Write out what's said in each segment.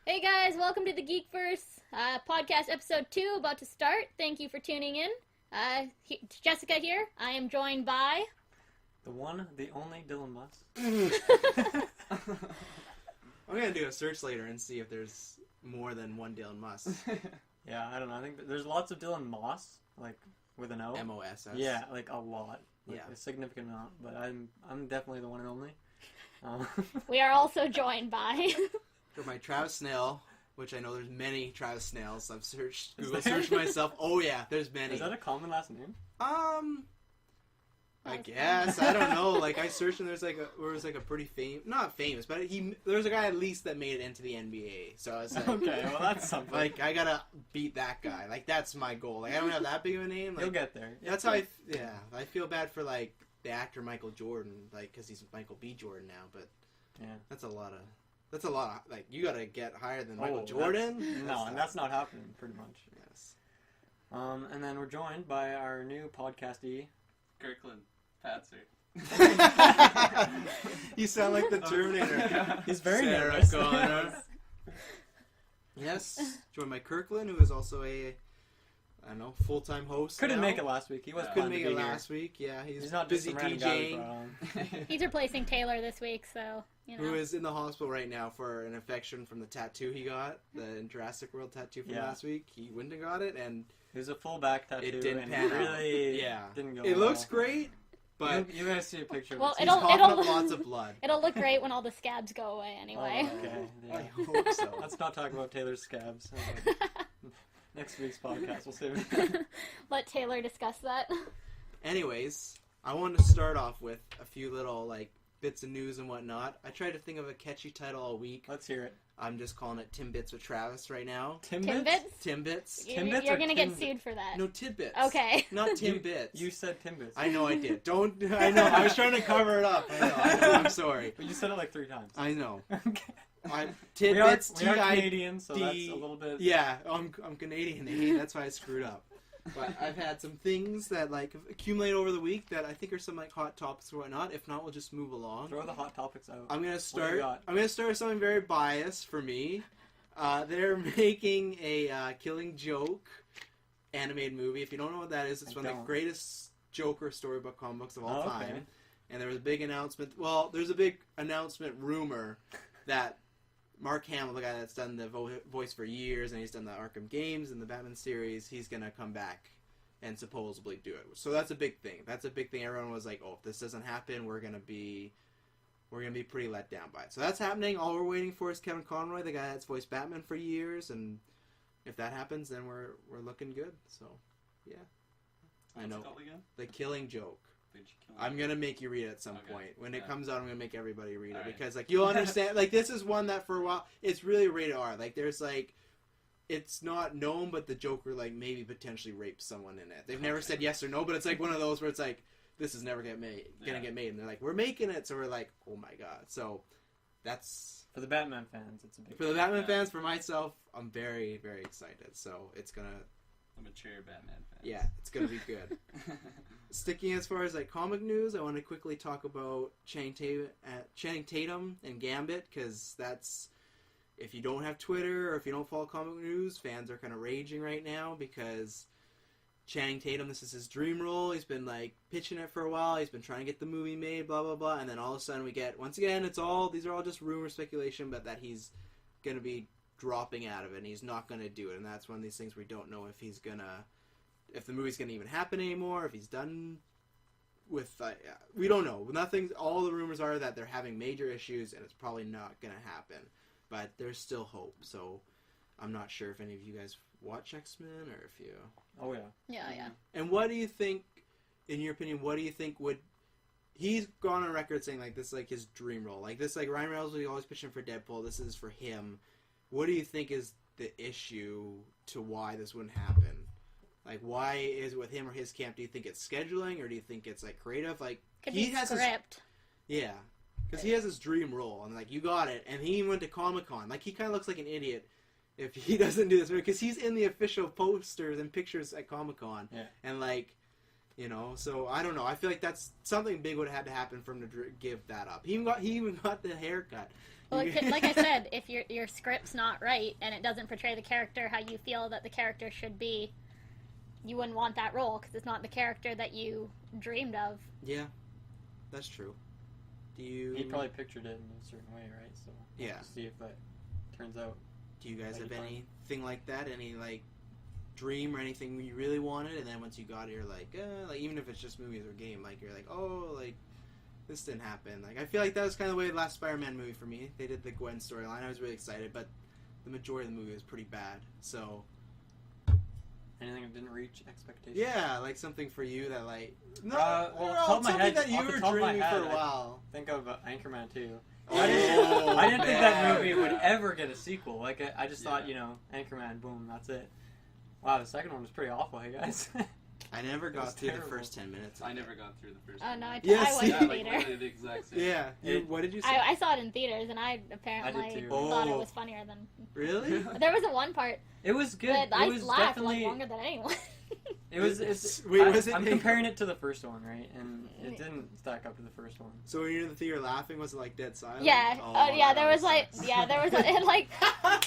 Hey guys, welcome to the GeekVerse podcast episode 2, about to start. Thank you for tuning in. Jessica here. I am joined by... The one, the only Dylan Musk. I'm going to do a search later and see if there's more than one Dylan Musk. Yeah, I don't know. I think there's lots of Dylan Moss, like with an O. M-O-S-S. Yeah, like a lot. Like Yeah. a significant amount. But I'm definitely the one and only. We are also joined by... For my Travis Snail, which I know there's many Travis Snails. I've searched, Is Google there? searched myself. Oh yeah, there's many. Is that a common last name? I guess. I don't know. Like, I searched and there was like a pretty not famous, but there's a guy at least that made it into the NBA. So I was like, Okay, well that's something. like, I gotta beat that guy. Like, that's my goal. Like, I don't have that big of a name. Like, You'll get there. that's how I feel bad for, like, the actor Michael Jordan, like, because he's Michael B. Jordan now, but Yeah. that's a lot of, like, you gotta get higher than Michael Oh, Jordan. No, and that's not happening, pretty much. Yes. And then we're joined by our new podcastee. Kirkland Patzer. You sound like the Terminator. He's very Sarah nervous. Connor. Yes, joined by Kirkland, who is also a, I don't know, full-time host. Couldn't now. make it last week. He was Couldn't planning make to it be here. last week. Yeah, he's not busy just some random guy we DJing. brought on. He's replacing Taylor this week, so, you know. Who is in the hospital right now for an infection from the tattoo he got, the Jurassic World tattoo from last week. He went and got it, and It was a full back tattoo. it didn't and pan really out. didn't go It well. looks great, but you guys see a picture. Well, of he's this. coughing up lots of blood. It'll look great when all the scabs go away anyway. Oh, okay. Yeah. I hope so. Let's not talk about Taylor's scabs. Next week's podcast, we'll save it. Let Taylor discuss that. Anyways, I wanted to start off with a few little, like, bits of news and whatnot. I tried to think of a catchy title all week. Let's hear it. I'm just calling it Timbits with Travis right now. Timbits? Timbits? Timbits? Timbits You're or going to get Timbits? sued for that. No, tidbits. Okay. Not Timbits. You said Timbits. I know I did. I know. I was trying to cover it up. I know. I'm sorry. But you said it like 3 times. I know. Okay. Tidbits, we are Canadian, so that's a little bit... Yeah, I'm Canadian, eh? That's why I screwed up. But I've had some things that, like, accumulate over the week that I think are some, like, hot topics or whatnot. If not, we'll just move along. Throw the hot topics out. I'm gonna What do start. you got? I'm gonna start with something very biased for me. They're making a Killing Joke animated movie. If you don't know what that is, it's one of the greatest Joker storybook comic books of all time. Okay. And there was a big announcement. Well, there's a big announcement rumor that Mark Hamill, the guy that's done the voice for years, and he's done the Arkham games and the Batman series, he's gonna come back and supposedly do it. So that's a big thing. That's a big thing. Everyone was like, "Oh, if this doesn't happen, we're gonna be pretty let down by it." So that's happening. All we're waiting for is Kevin Conroy, the guy that's voiced Batman for years, and if that happens, then we're looking good. So, yeah. I know. What's it called again? The Killing Joke. Did you kill I'm gonna make you read it at some Okay. point. When it Yeah. comes out, I'm gonna make everybody read it Alright. because, like, you'll understand. Like, this is one that for a while it's really rated R. Like, there's like, it's not known, but the Joker like maybe potentially raped someone in it. They've never said yes or no, but it's like one of those where it's like, this is never gonna get made, and they're like, we're making it, so we're like, oh my god. So that's For the Batman fans, it's a big... for the Batman fans. For myself, I'm very, very excited. So it's gonna, The mature Batman fans. yeah, it's gonna be good. Sticking as far as like comic news, I want to quickly talk about Channing Tatum and Gambit, because that's, if you don't have Twitter or if you don't follow comic news, fans are kind of raging right now because Channing Tatum, this is his dream role. He's been like pitching it for a while. He's been trying to get the movie made, blah blah blah, and then all of a sudden we get, once again, these are all just rumor speculation, but that he's gonna be dropping out of it and he's not gonna do it, and that's one of these things we don't know if the movie's gonna even happen anymore, if he's done with, we don't know. Nothing. All the rumors are that they're having major issues and it's probably not gonna happen, but there's still hope. So I'm not sure if any of you guys watch X-Men or if you. Oh, yeah. Yeah. And what do you think, in your opinion? What do you think would? He's gone on record saying like this is like his dream role, like this, like Ryan Reynolds was always pitching for Deadpool. This is for him. What do you think is the issue to why this wouldn't happen? Like, why is it with him or his camp? Do you think it's scheduling, or do you think it's like creative? Like, Could he be has script. yeah, because he has his dream role, and like you got it, and he went to Comic-Con. Like, he kind of looks like an idiot if he doesn't do this, because he's in the official posters and pictures at Comic-Con, Yeah. and like You know, so I don't know. I feel like that's something big would have had to happen for him to give that up. He even got the haircut. Well, like I said, if your script's not right and it doesn't portray the character how you feel that the character should be, you wouldn't want that role because it's not the character that you dreamed of. Yeah, that's true. Do you? He probably pictured it in a certain way, right? So Yeah. we'll see if that turns out. Do you guys Like have fun. anything like that? Any like dream or anything you really wanted, and then once you got it, you're like even if it's just movies or game, like you're like, oh, like this didn't happen. Like I feel like that was kind of the way the last Spider-Man movie for me. They did the Gwen storyline. I was really excited, but the majority of the movie was pretty bad. So Anything that didn't reach expectations? yeah, like something for you that like no, well, no, off the top of my something head- that you off the were top of my dreaming head, for a while. Think of Anchorman 2. Oh, I didn't think that man. movie would ever get a sequel. Like I just thought, Yeah. Anchorman, boom, that's it. Wow, the second one was pretty awful, hey guys. I never It was got through terrible. the first 10 minutes. I never got through the first. Oh no, one. Yeah, I went see? to Yeah, like theater. literally the exact same. Yeah. What did you say? I saw it in theaters, and I apparently too. thought it Oh. was funnier than. Really? There was one part It was good. that It I was laughed definitely. like longer than anyone. It was. It's, Wait, was it- I'm comparing it to the first one, right? And it didn't stack up to the first one. So when you're in the theater laughing, was it like dead silent? Yeah. that There was like, sucks. there was like,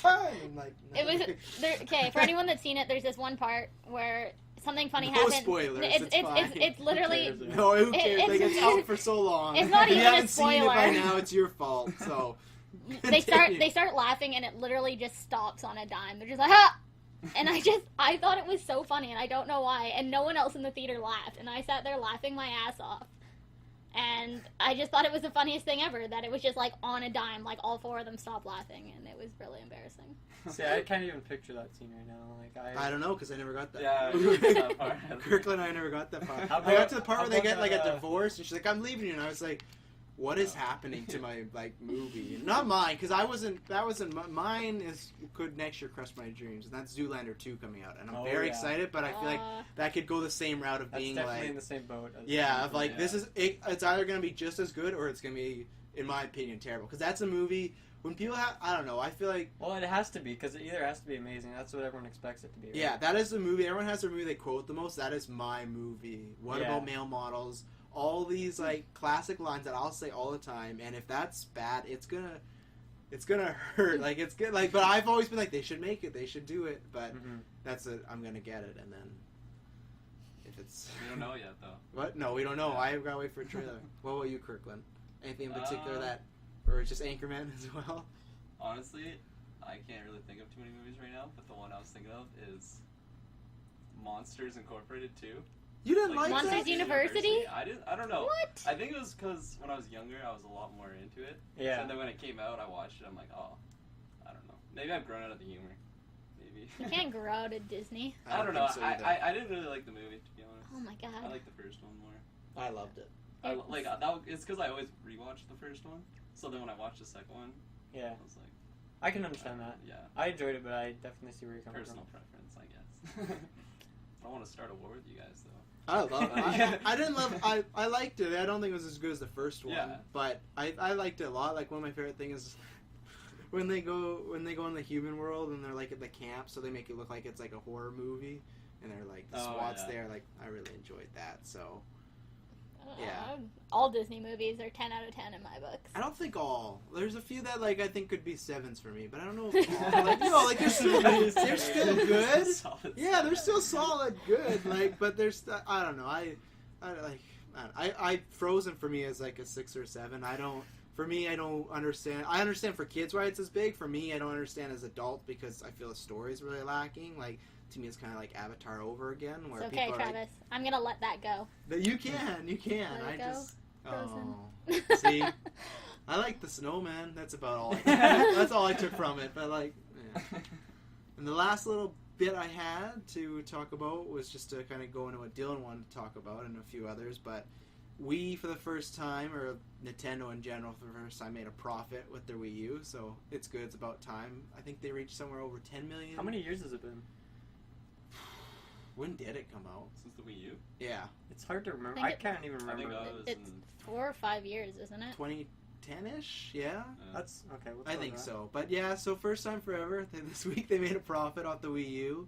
I'm like, it was there. Okay, for anyone that's seen it, there's this one part where something funny No happened. spoilers, It's it's fine. it's literally. Who cares? No, who cares? It's- Like it's out for so long. it's not If you even a haven't seen it by spoiler. now, it's your fault. So They start laughing, and it literally just stops on a dime. They're just like, ha! And I thought it was so funny, and I don't know why. And no one else in the theater laughed, and I sat there laughing my ass off. And I just thought it was the funniest thing ever, that it was just like on a dime, like all four of them stopped laughing, and it was really embarrassing. See, I can't even picture that scene right now. Like I don't know because I never got that. Yeah, I didn't get that far. Kirkland, I never got that far. How I got to the about- part how where they get about like a the- divorce, and she's like, "I'm leaving you," and I was like, "What is happening to my like movie?" Not mine, because I wasn't. That wasn't mine. Could next year crush my dreams, and that's Zoolander 2 coming out, and I'm Oh, very yeah. excited. But I feel like that could go the same route of That's being definitely like, in the same boat. As yeah, of like Yeah. this is it's either gonna be just as good or it's gonna be, in my opinion, terrible. Because that's a movie when people have, I don't know, I feel like. Well, it has to be because it either has to be amazing. That's what everyone expects it to be. Right? Yeah, that is the movie. Everyone has their movie they quote the most. That is my movie. What Yeah. about male models? All these like classic lines that I'll say all the time. And if that's bad, it's gonna hurt. Like it's good. Like, but I've always been like, they should make it. They should do it. But Mhm. that's it. I'm gonna get it. And then if it's We don't know yet, though. what? No, we don't know. Yeah. I've gotta wait for a trailer. What about you, Kirkland? Anything in particular Uh, that, or just Anchorman as well? Honestly, I can't really think of too many movies right now, but the one I was thinking of is Monsters Incorporated 2. You didn't like Monsters that? University? I don't know. What? I think it was because when I was younger, I was a lot more into it. Yeah. And then when it came out, I watched it. I'm like, oh, I don't know. Maybe I've grown out of the humor. Maybe. You can't grow out of Disney. I don't know. think so either. I didn't really like the movie, to be honest. Oh my god. I like the first one more. I loved it. It's because I always rewatched the first one. So then when I watched the second one, Yeah. I was like, I can understand that. yeah, I enjoyed it, but I definitely see where you're coming personal from. preference, I guess. I don't want to start a war with you guys though. I love it. Yeah. I didn't love. I liked it. I don't think it was as good as the first one. Yeah. But I liked it a lot. Like one of my favorite things is when they go in the human world and they're like at the camp, so they make it look like it's like a horror movie, and they're like the Oh, SWAT's yeah. there. Like I really enjoyed that. So yeah. All Disney movies are 10 out of 10 in my books. I don't think all. There's a few that like I think could be 7s for me, but I don't know if all. Like like they're still good. Solid Yeah, they're stuff. still solid, good. Like, but there's I don't know. I Frozen for me is like a 6 or 7. I don't understand. I understand for kids why it's as big. For me, I don't understand as adults because I feel the story is really lacking. Like to me, it's kind of like Avatar over again, where It's okay, people are Travis. I'm gonna let that go. like, "But you can. Let I it go, just Frozen. oh, see, I like the snowman. That's about all. That's all I took from it. But like, yeah. And the last little bit I had to talk about was just to kind of go into what Dylan wanted to talk about and a few others, but we, for the first time, or Nintendo in general, for the first time, made a profit with their Wii U, so it's good. It's about time. I think they reached somewhere over 10 million. How many years has it been? When did it come out? Since the Wii U? Yeah, It's hard to remember. think I it- can't even I think remember. I was It's in, 4 or 5 years, isn't it? 2010-ish? Yeah, That's okay. We'll I throw think that. so. But yeah, so first time forever. This week they made a profit off the Wii U,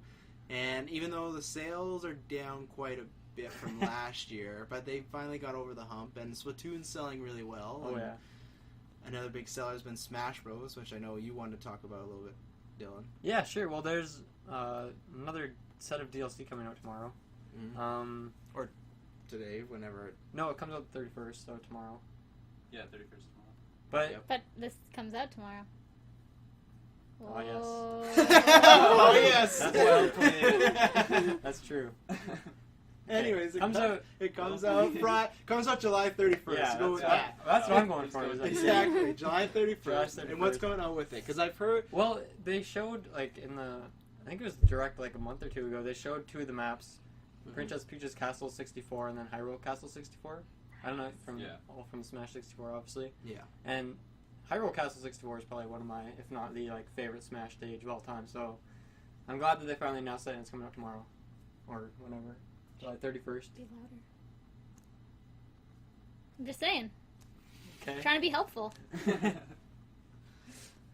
and even though the sales are down quite a bit from last year, but they finally got over the hump, and Splatoon's selling really well. Oh and yeah. Another big seller has been Smash Bros, which I know you wanted to talk about a little bit, Dylan. Yeah, sure. Well, there's another set of DLC coming out tomorrow. Mm-hmm. Today, whenever. No, it comes out the 31st, so tomorrow. Yeah, 31st tomorrow. But Yep. But this comes out tomorrow. Oh, yes. Oh, yes. That's well played. That's true. Anyways, Comes out. It comes out July 31st. Yeah, Go with that's, that. that's what I'm going for. is that- Exactly, July 31st. July 31st. And what's going on with it? Because I've heard. Well, they showed like in the, I think it was direct like a month or two ago. They showed two of the maps, Princess Peach's Castle 64 and then Hyrule Castle 64. I don't know all from Smash 64, obviously. Yeah. And Hyrule Castle 64 is probably one of my, if not the like favorite Smash stage of all time. So I'm glad that they finally announced that and it's coming out tomorrow, or whenever, July 31st. Be louder. I'm just saying. Okay. Trying to be helpful.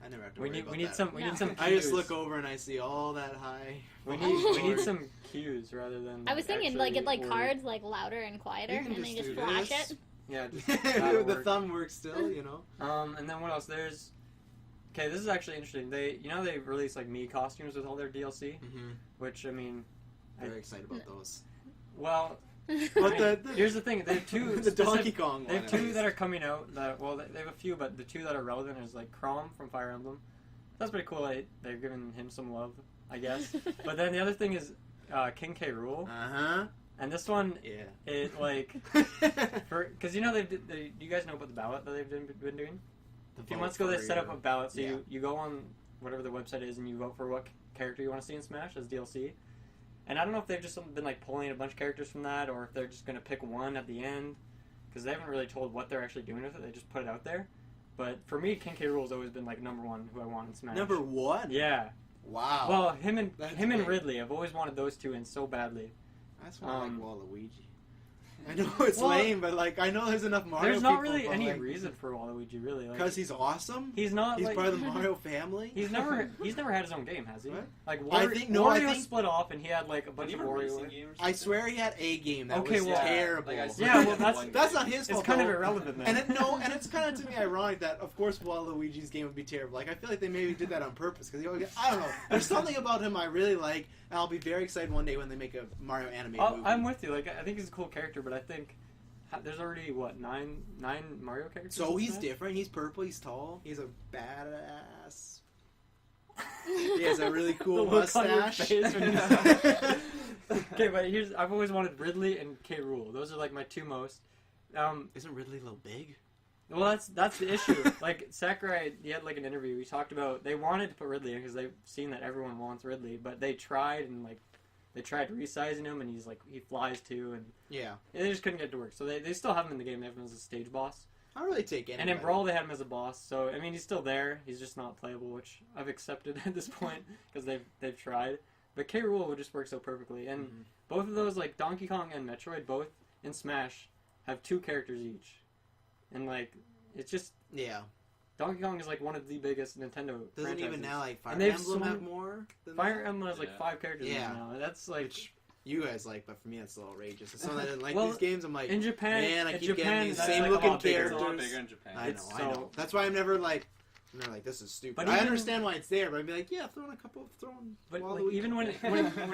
I never have to We worry need about we need that. some we need some cues. I just look over and I see all that high. We need some cues rather than. I was thinking, actually get like word. cards like louder and quieter, You can and then you just just do flash this. it. Yeah, just that'll The work. thumb works still, you know. And then what else? There's. Okay, this is actually interesting. They released like Mii costumes with all their DLC, Mm-hmm. which I mean, Very excited about those. well, But here's the thing. They have two. the Donkey Kong one. They have at two least. that are coming out. That they have a few, but the two that are relevant is like Chrom from Fire Emblem. That's pretty cool. They're giving him some love, I guess. But then the other thing is King K. Rool, Uh-huh. and this one, Yeah. it like because you guys know about the ballot that they've been doing. A few months ago, they set up a ballot, so you go on whatever the website is and you vote for what character you want to see in Smash as DLC. And I don't know if they've just been like pulling a bunch of characters from that, or if they're just going to pick one at the end, because they haven't really told what they're actually doing with it. They just put it out there. But for me, King K. Rool's always been like number one who I want in Smash. Number one? Yeah. Wow. Well, him and That's and big. Ridley, I've always wanted those two in so badly. That's why I like um, Waluigi. I know it's well, lame, but like I know there's enough Mario There's not people, really but, any like, reason for Waluigi, really. Like, because he's awesome. he's not. He's like, part of the Mario family. He's never had his own game, has he? What? Like I Wario think- split off, and he had like a bunch Did of he have a Wario. racing game or I something? swear he had a game that Okay, was well, terrible. like I said, Yeah, he well, had one that's game. not his It's fault. kind of though. irrelevant then. And it's kind of to me ironic that of course Waluigi's game would be terrible. Like I feel like they maybe did that on purpose because I don't know. There's something about him I really like, and I'll be very excited one day when they make a Mario animated movie. I'm with you. Like I think he's a cool character, but I think there's already nine Mario characters. So in he's Smash? different. He's purple. He's tall. He's a badass. He has a really The cool look on your mustache. face when you said Okay, but I've always wanted Ridley and K. Rool. Those are like my two most. Isn't Ridley a little big? Well, that's the issue. Like Sakurai, he had like an interview. He talked about they wanted to put Ridley in because they've seen that everyone wants Ridley, but they tried they tried resizing him, and he flies too, and Yeah. they just couldn't get it to work. So they still have him in the game. They have him as a stage boss, I don't really take any. and in Brawl they had him as a boss. So I mean, he's still there. He's just not playable, which I've accepted at this point because they've tried. But K. Rool would just work so perfectly, and both of those like Donkey Kong and Metroid, both in Smash, have two characters each, and like it's just. Yeah. Donkey Kong is like one of the biggest Nintendo Doesn't franchises. even now like Fire And they have Emblem so have many- more than Fire that? Emblem has like Yeah. 5 characters Yeah. in it now. That's like Which you guys like, but for me it's a little outrageous. As someone that didn't like Well, these games, I'm like, in Japan. man, I in keep Japan, getting these that's same like a looking lot bigger. It's a lot characters. bigger in Japan. I know, It's I know. so- That's why I'm never like, this is stupid. But I even- understand why it's there, but I'd be like, yeah, throwing But like, Waluigi. even when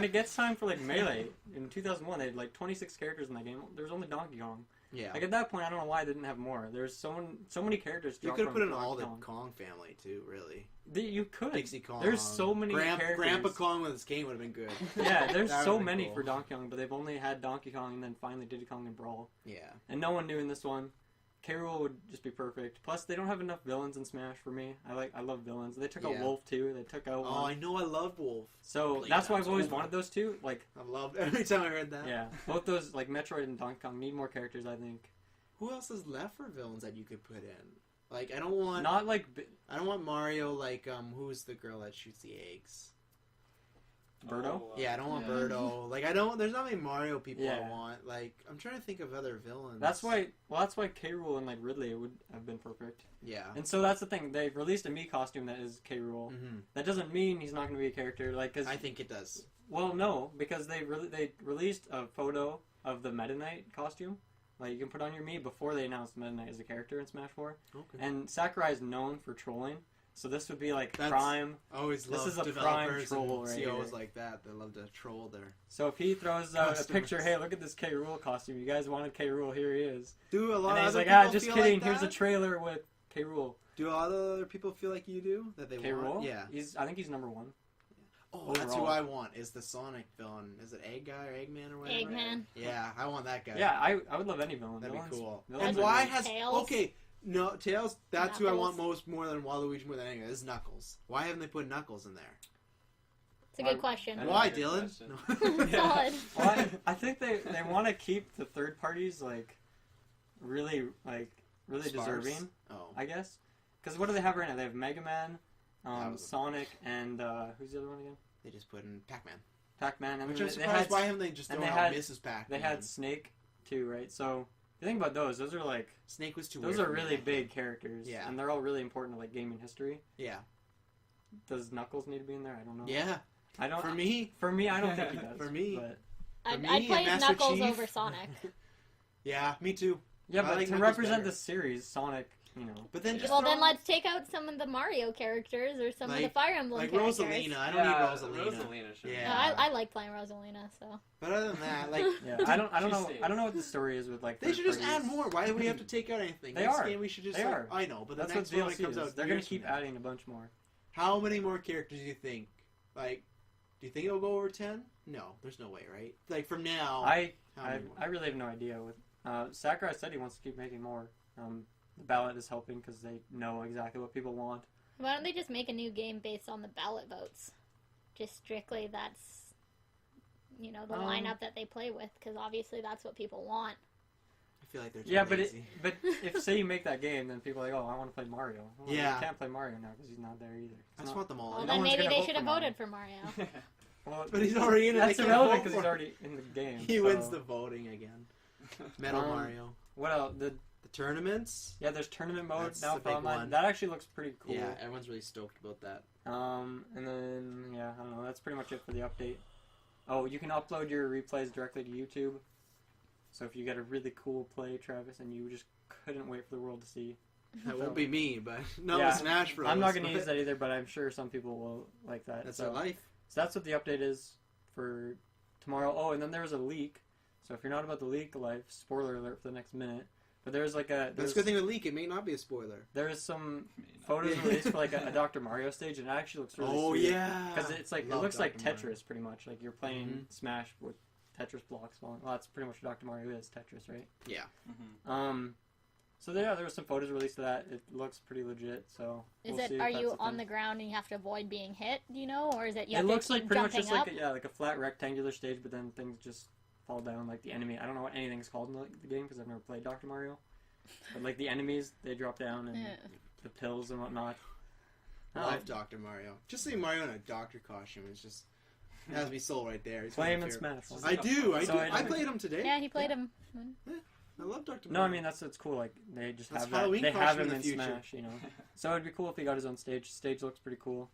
it gets time for like Melee in 2001, they had like 26 characters in that game. There was only Donkey Kong. yeah, Like at that point, I don't know why they didn't have more. There's so many characters. you dropped could have from put in all the Donkey Kong family too, really. You could. Dixie Kong. There's so many characters. Grandpa Kong with his cane would have been good. Yeah, there's That so would've been many cool. for Donkey Kong, but they've only had Donkey Kong and then finally Diddy Kong and Brawl. Yeah, And no one knew in this one. K. Rool would just be perfect. Plus, they don't have enough villains in Smash for me. I love villains. They took out Yeah. Wolf too. They took out oh, one. I know, I love Wolf. So Played that's why that I've always so wanted those two. Like, I loved every time I heard that. yeah, both those like Metroid and Donkey Kong need more characters. I think. Who else is left for villains that you could put in? Like, I don't want I don't want Mario. Like, who's the girl that shoots the eggs? Birdo? Yeah, I don't want yeah. Birdo. Like, I don't. There's not many Mario people I Yeah. want. Like, I'm trying to think of other villains. That's why. Well, that's why K. Rool and like Ridley would have been perfect. Yeah. And so that's the thing. They've released a Mii costume that is K. Rool. Mm-hmm. That doesn't mean he's not going to be a character. Like, cause I think it does. Well, no, because they released a photo of the Meta Knight costume. Like, you can put on your Mii before they announced Meta Knight as a character in Smash 4. Okay. And Sakurai is known for trolling, so this would be like That's- prime. I always This love is a prime developers troll and right CEOs here. like that. They love to troll their. So if he throws out a Customers. picture, hey, look at this K. Rool costume. You guys wanted K. Rool, here he is. Do a lot And of he's other like, people just feel kidding. like Here's a that? trailer with K. Rool. Do a lot of other people feel like you do that they K. want? Rool? Yeah. I think he's number 1. Oh, that's who overall. I want. Is the Sonic villain? Is it Egg Guy or Eggman or whatever? Eggman. Yeah, I want that guy. Yeah, I would love any villain. That'd be Villains- cool. villains And are why great. has Tails? okay? No, Tails. That's who I want Knuckles. more than Waluigi more than anything. Is Knuckles. Why haven't they put Knuckles in there? It's a good question. I Why, Good Dylan? question. No. Solid. Well, I think they want to keep the third parties really Sparse. deserving, Oh, I guess. Because what do they have right now? They have Mega Man, That was a- Sonic, and who's the other one again? they just put in Pac-Man. Pac-Man. And Which then I'm they surprised. had, Why haven't they just and thrown they out had- Mrs. Pac-Man? they had Snake too, right? So the thing about those are like Snake was too. those weird are for me, really I think. big characters, Yeah. and they're all really important to like gaming history. Yeah. Does Knuckles need to be in there? I don't know. Yeah. I don't. For me. For me, I don't think he does. For me. but I'd me, play as Master Knuckles Chief. over Sonic. Yeah, me too. yeah, I but like to Knuckles represent better. the series, Sonic, you know. But then Yeah. just Well, throw then let's take out some of the Mario characters or some of the Like- Fire Emblem like characters. Rosalina. I don't need Rosalina. Rosalina should Yeah. No, I like playing Rosalina, so. But other than that, like Yeah, I don't She's know. safe. I don't know what the story is with like. they third should just parties. add more. Why do we have to take out anything? They Next are. game we should just. They like, are. I know, but the That's next what one DLC that comes is. out. They're gonna years keep from now. adding a bunch more. How many more characters do you think? Like, do you think it'll go over 10? No, there's no way, right? Like from now. I how many more? really have no idea. With Sakurai said he wants to keep making more. The ballot is helping because they know exactly what people want. Why don't they just make a new game based on the ballot votes? Just strictly that's, the lineup that they play with, because obviously that's what people want. I feel like they're too Yeah, but lazy. if say you make that game, then people are like, oh, I want to play Mario. Well, Yeah. You can't play Mario now because he's not there either. I just want them all. Well, in. no then one's maybe gonna they vote should for have Mario. voted for Mario. Well, But he's already in it. That's they can't irrelevant vote because for he's him. already in the game. He so- wins the voting again. Metal Um, Mario. What else? The tournaments. There's tournament mode That's now the for big online. one. That actually looks pretty cool. Yeah, everyone's really stoked about that. And then I don't know. That's pretty much it for the update. Oh, you can upload your replays directly to YouTube. So if you get a really cool play, Travis, and you just couldn't wait for the world to see, That won't be me, but not Yeah, with Smash Bros. I'm not going to but use that either. But I'm sure some people will like that. That's so, their life. so that's what the update is for tomorrow. Oh, and then there was a leak. So if you're not about the leak life, spoiler alert for the next minute. But there's like a That's a good thing with leak. It may not be a spoiler. there is some photos released for like a Dr. Mario stage, and it actually looks really Oh sweet. yeah, Because it's like it Love looks like Dr. Tetris Mario. pretty much. Like you're playing Smash with Tetris blocks falling. Well, that's pretty much what Dr. Mario is, Tetris, right? Yeah. So there were some photos released of that. It looks pretty legit. So Is we'll it? see if Are that's you a on thing. the ground and you have to avoid being hit? Do you know, or is it you It have looks to like keep pretty much jumping just up? like a flat rectangular stage, but then things just fall down. Like the enemy. I don't know what anything's called in the game because I've never played Dr. Mario. But like the enemies, they drop down and Yeah. the pills and whatnot. Love Dr. Mario. Just seeing Mario in a doctor costume is just has me sold right there. He's Play my him in favorite. Smash. I do. So I played him today. Yeah, he played him. I love Dr. No, I Mario. mean that's what's cool. Like they just That's have that. Halloween They have costume him in in the future. Smash, you know. So it'd be cool if he got his own stage. Stage looks pretty cool,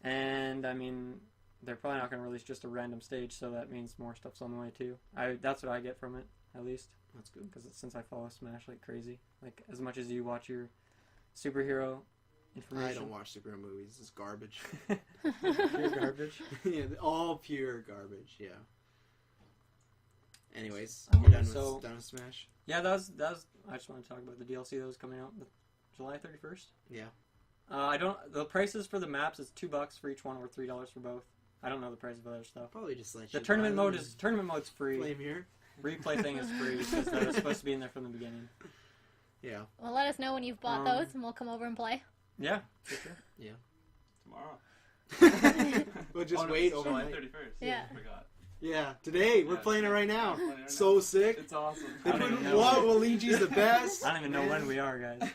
and I mean they're probably not going to release just a random stage, so that means more stuff's on the way too. That's what I get from it, at least. That's good. Because since I follow Smash like crazy, like as much as you watch your superhero information. I don't watch superhero movies. It's garbage. Pure garbage. Yeah, all pure garbage. Yeah. Anyways, Okay, we're done so- with Smash. Yeah, that was. I just want to talk about the DLC that was coming out July 31st. Yeah. I don't. The prices for the maps is $2 for each one, or $3 for both. I don't know the price of other stuff. Probably just let The you tournament buy them mode mode's free. Flame here. Replay thing is free because that was supposed to be in there from the beginning. Yeah. Well, let us know when you've bought those, and we'll come over and play. Yeah, for sure. Tomorrow. We'll just Oh, no, wait it's July overnight. 31st. Yeah. I forgot. Yeah. Today we're Yeah, playing it right now. we're playing it right So now. sick. It's awesome. They I don't put even know. Waluigi's the best. I don't even know when we are, guys.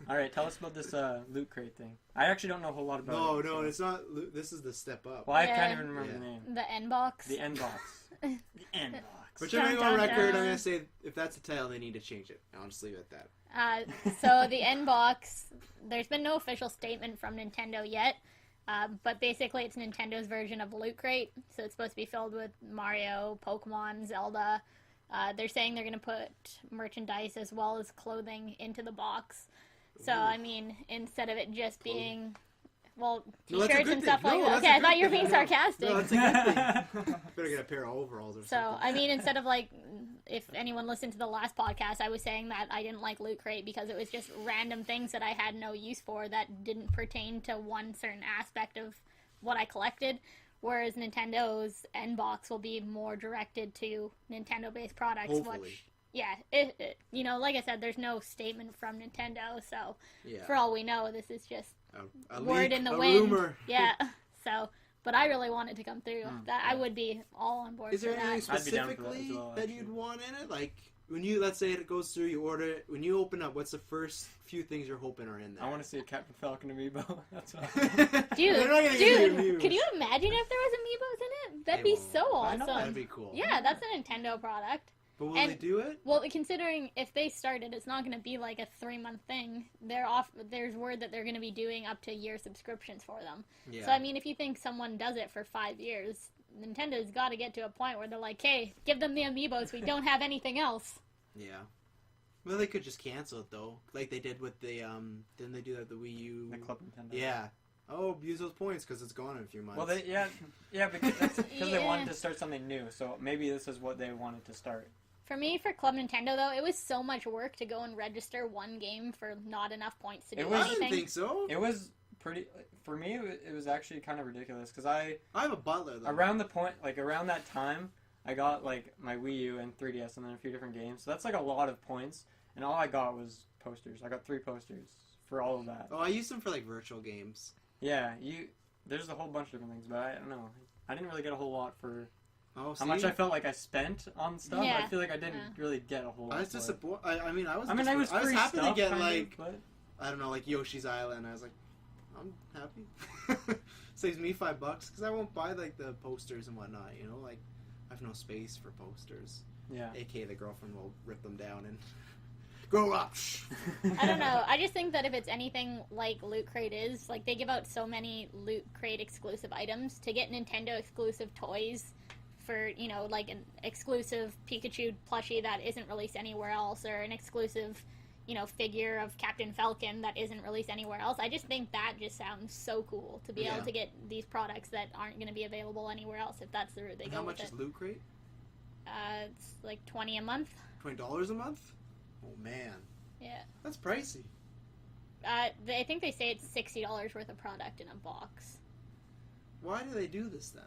All right, tell us about this loot crate thing. I actually don't know a whole lot about No, it. no, so- it's not. This is the step up. Well, I Yeah. can't even remember Yeah. the name. The N box. The N box. The N box. Which I'm going Dun, on dun, record. dun. I'm gonna say if that's the title, they need to change it. I'll just leave it at that. So the N box. There's been no official statement from Nintendo yet. But basically, it's Nintendo's version of Loot Crate. So it's supposed to be filled with Mario, Pokemon, Zelda. They're saying they're going to put merchandise as well as clothing into the box. So, I mean, instead of it just being, well, t-shirts and stuff like that. Okay, I thought you were being sarcastic. No, that's a good thing. Better get a pair of overalls or something. So, I mean, instead of like, if anyone listened to the last podcast, I was saying that I didn't like Loot Crate because it was just random things that I had no use for that didn't pertain to one certain aspect of what I collected. Whereas Nintendo's N box will be more directed to Nintendo-based products. Hopefully. Which, yeah, you know, like I said, there's no statement from Nintendo, so Yeah. for all we know, this is just A word leak, in the a wind. rumor. Yeah, so, but I really want it to come through. That I would be all on board Is there for anything that. I'd be down for that specifically as well, that actually. you'd want in it? Like, when you, let's say it goes through, you order it, when you open up, what's the first few things you're hoping are in there? I want to see a Captain Falcon amiibo. That's what Dude, They're not gonna give you dude, Amiibos. could you imagine if there was amiibos in it? That'd They be won't. so I know, awesome. That'd be cool. Yeah, that's a Nintendo product. But will And- they do it? Well, considering if they started, it's not going to be like a 3-month thing. There's word that they're going to be doing up to year subscriptions for them. Yeah. So I mean, if you think someone does it for 5 years, Nintendo's got to get to a point where they're like, "Hey, give them the amiibos. We don't have anything else." Yeah. Well, they could just cancel it though, like they did with the Didn't they do that with the Wii U? the Club Nintendo. Yeah. Oh, use those points because it's gone in a few months. Well, because they Yeah. wanted to start something new. So maybe this is what they wanted to start. For me, for Club Nintendo though, it was so much work to go and register one game for not enough points to do It was- I anything. didn't think so. It was pretty. For me, it was actually kind of ridiculous because I have a butler though. around that time, I got like my Wii U and 3DS and then a few different games. So that's like a lot of points, and all I got was posters. I got 3 posters for all of that. Oh, I used them for like virtual games. Yeah, there's a whole bunch of different things, but I don't know. I didn't really get a whole lot for Oh, how much I felt like I spent on stuff. Yeah. I feel like I didn't Yeah. really get a whole lot. I was for it. disappointed. I mean, I was. I was I was free happy stuff, to get kind of, like but- I don't know, like Yoshi's Island. I was like, I'm happy. Saves me $5 because I won't buy like the posters and whatnot. You know, like I have no space for posters. yeah. AKA the girlfriend will rip them down and grow up. I don't know. I just think that if it's anything like Loot Crate is, like they give out so many Loot Crate exclusive items to get Nintendo exclusive toys for, you know, like an exclusive Pikachu plushie that isn't released anywhere else, or an exclusive, you know, figure of Captain Falcon that isn't released anywhere else. I just think that just sounds so cool to be Yeah. able to get these products that aren't going to be available anywhere else if that's the route they And go how with much it. is Loot Crate? It's like $20 a month. $20 a month? Oh man, Yeah. that's pricey. I think they say it's $60 worth of product in a box. Why do they do this then?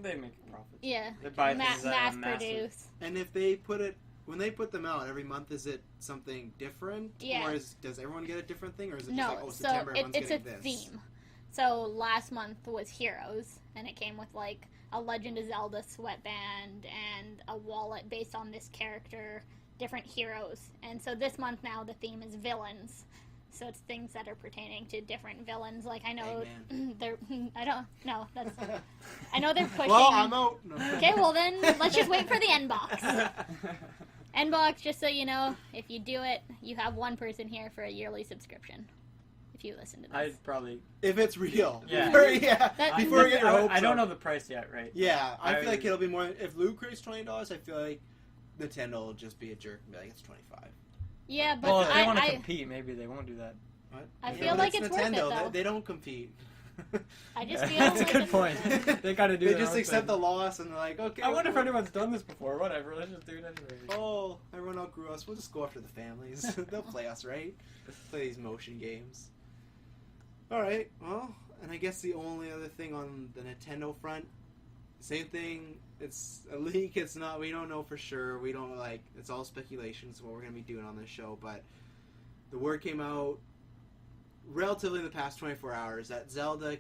They make a profit. Yeah. They buy things that Mass are massive. produce. And if they put it, when they put them out every month, is it something different? Yeah. Or does everyone get a different thing? Or is it No, just like, oh, so September, everyone's it's a getting this? theme. So last month was Heroes, and it came with like a Legend of Zelda sweatband and a wallet based on this character, different heroes. And so this month now the theme is villains. So it's things that are pertaining to different villains. Like I know they're I don't know that's I know they're pushing. Well, I'm out. No. Okay, well then let's just wait for the N box. N box, just so you know, if you do it, you have one person here for a yearly subscription. If you listen to this. I'd probably. If it's real. Yeah. That- Before you get your hopes I don't up. know the price yet, right? Yeah, I feel I- like it'll be more. If Loot Crate's $20, I feel like Nintendo will just be a jerk and be like, it's $25. Yeah, but Well, if they want to I compete, maybe they won't do that. What? I Yeah, feel but like it's worth it, Nintendo. though. They don't compete. I just feel That's a like good it's- point. They gotta do. They their just own accept the thing. loss and they're like, okay. I wonder if well, anyone's done this before. Whatever. Let's just do it anyway. Oh, everyone outgrew us. We'll just go after the families. They'll play us, right? Play these motion games. Alright, well, and I guess the only other thing on the Nintendo front, same thing, it's a leak, it's not, we don't know for sure, we don't, like, it's all speculation, so what we're going to be doing on this show, but the word came out relatively in the past 24 hours that Zelda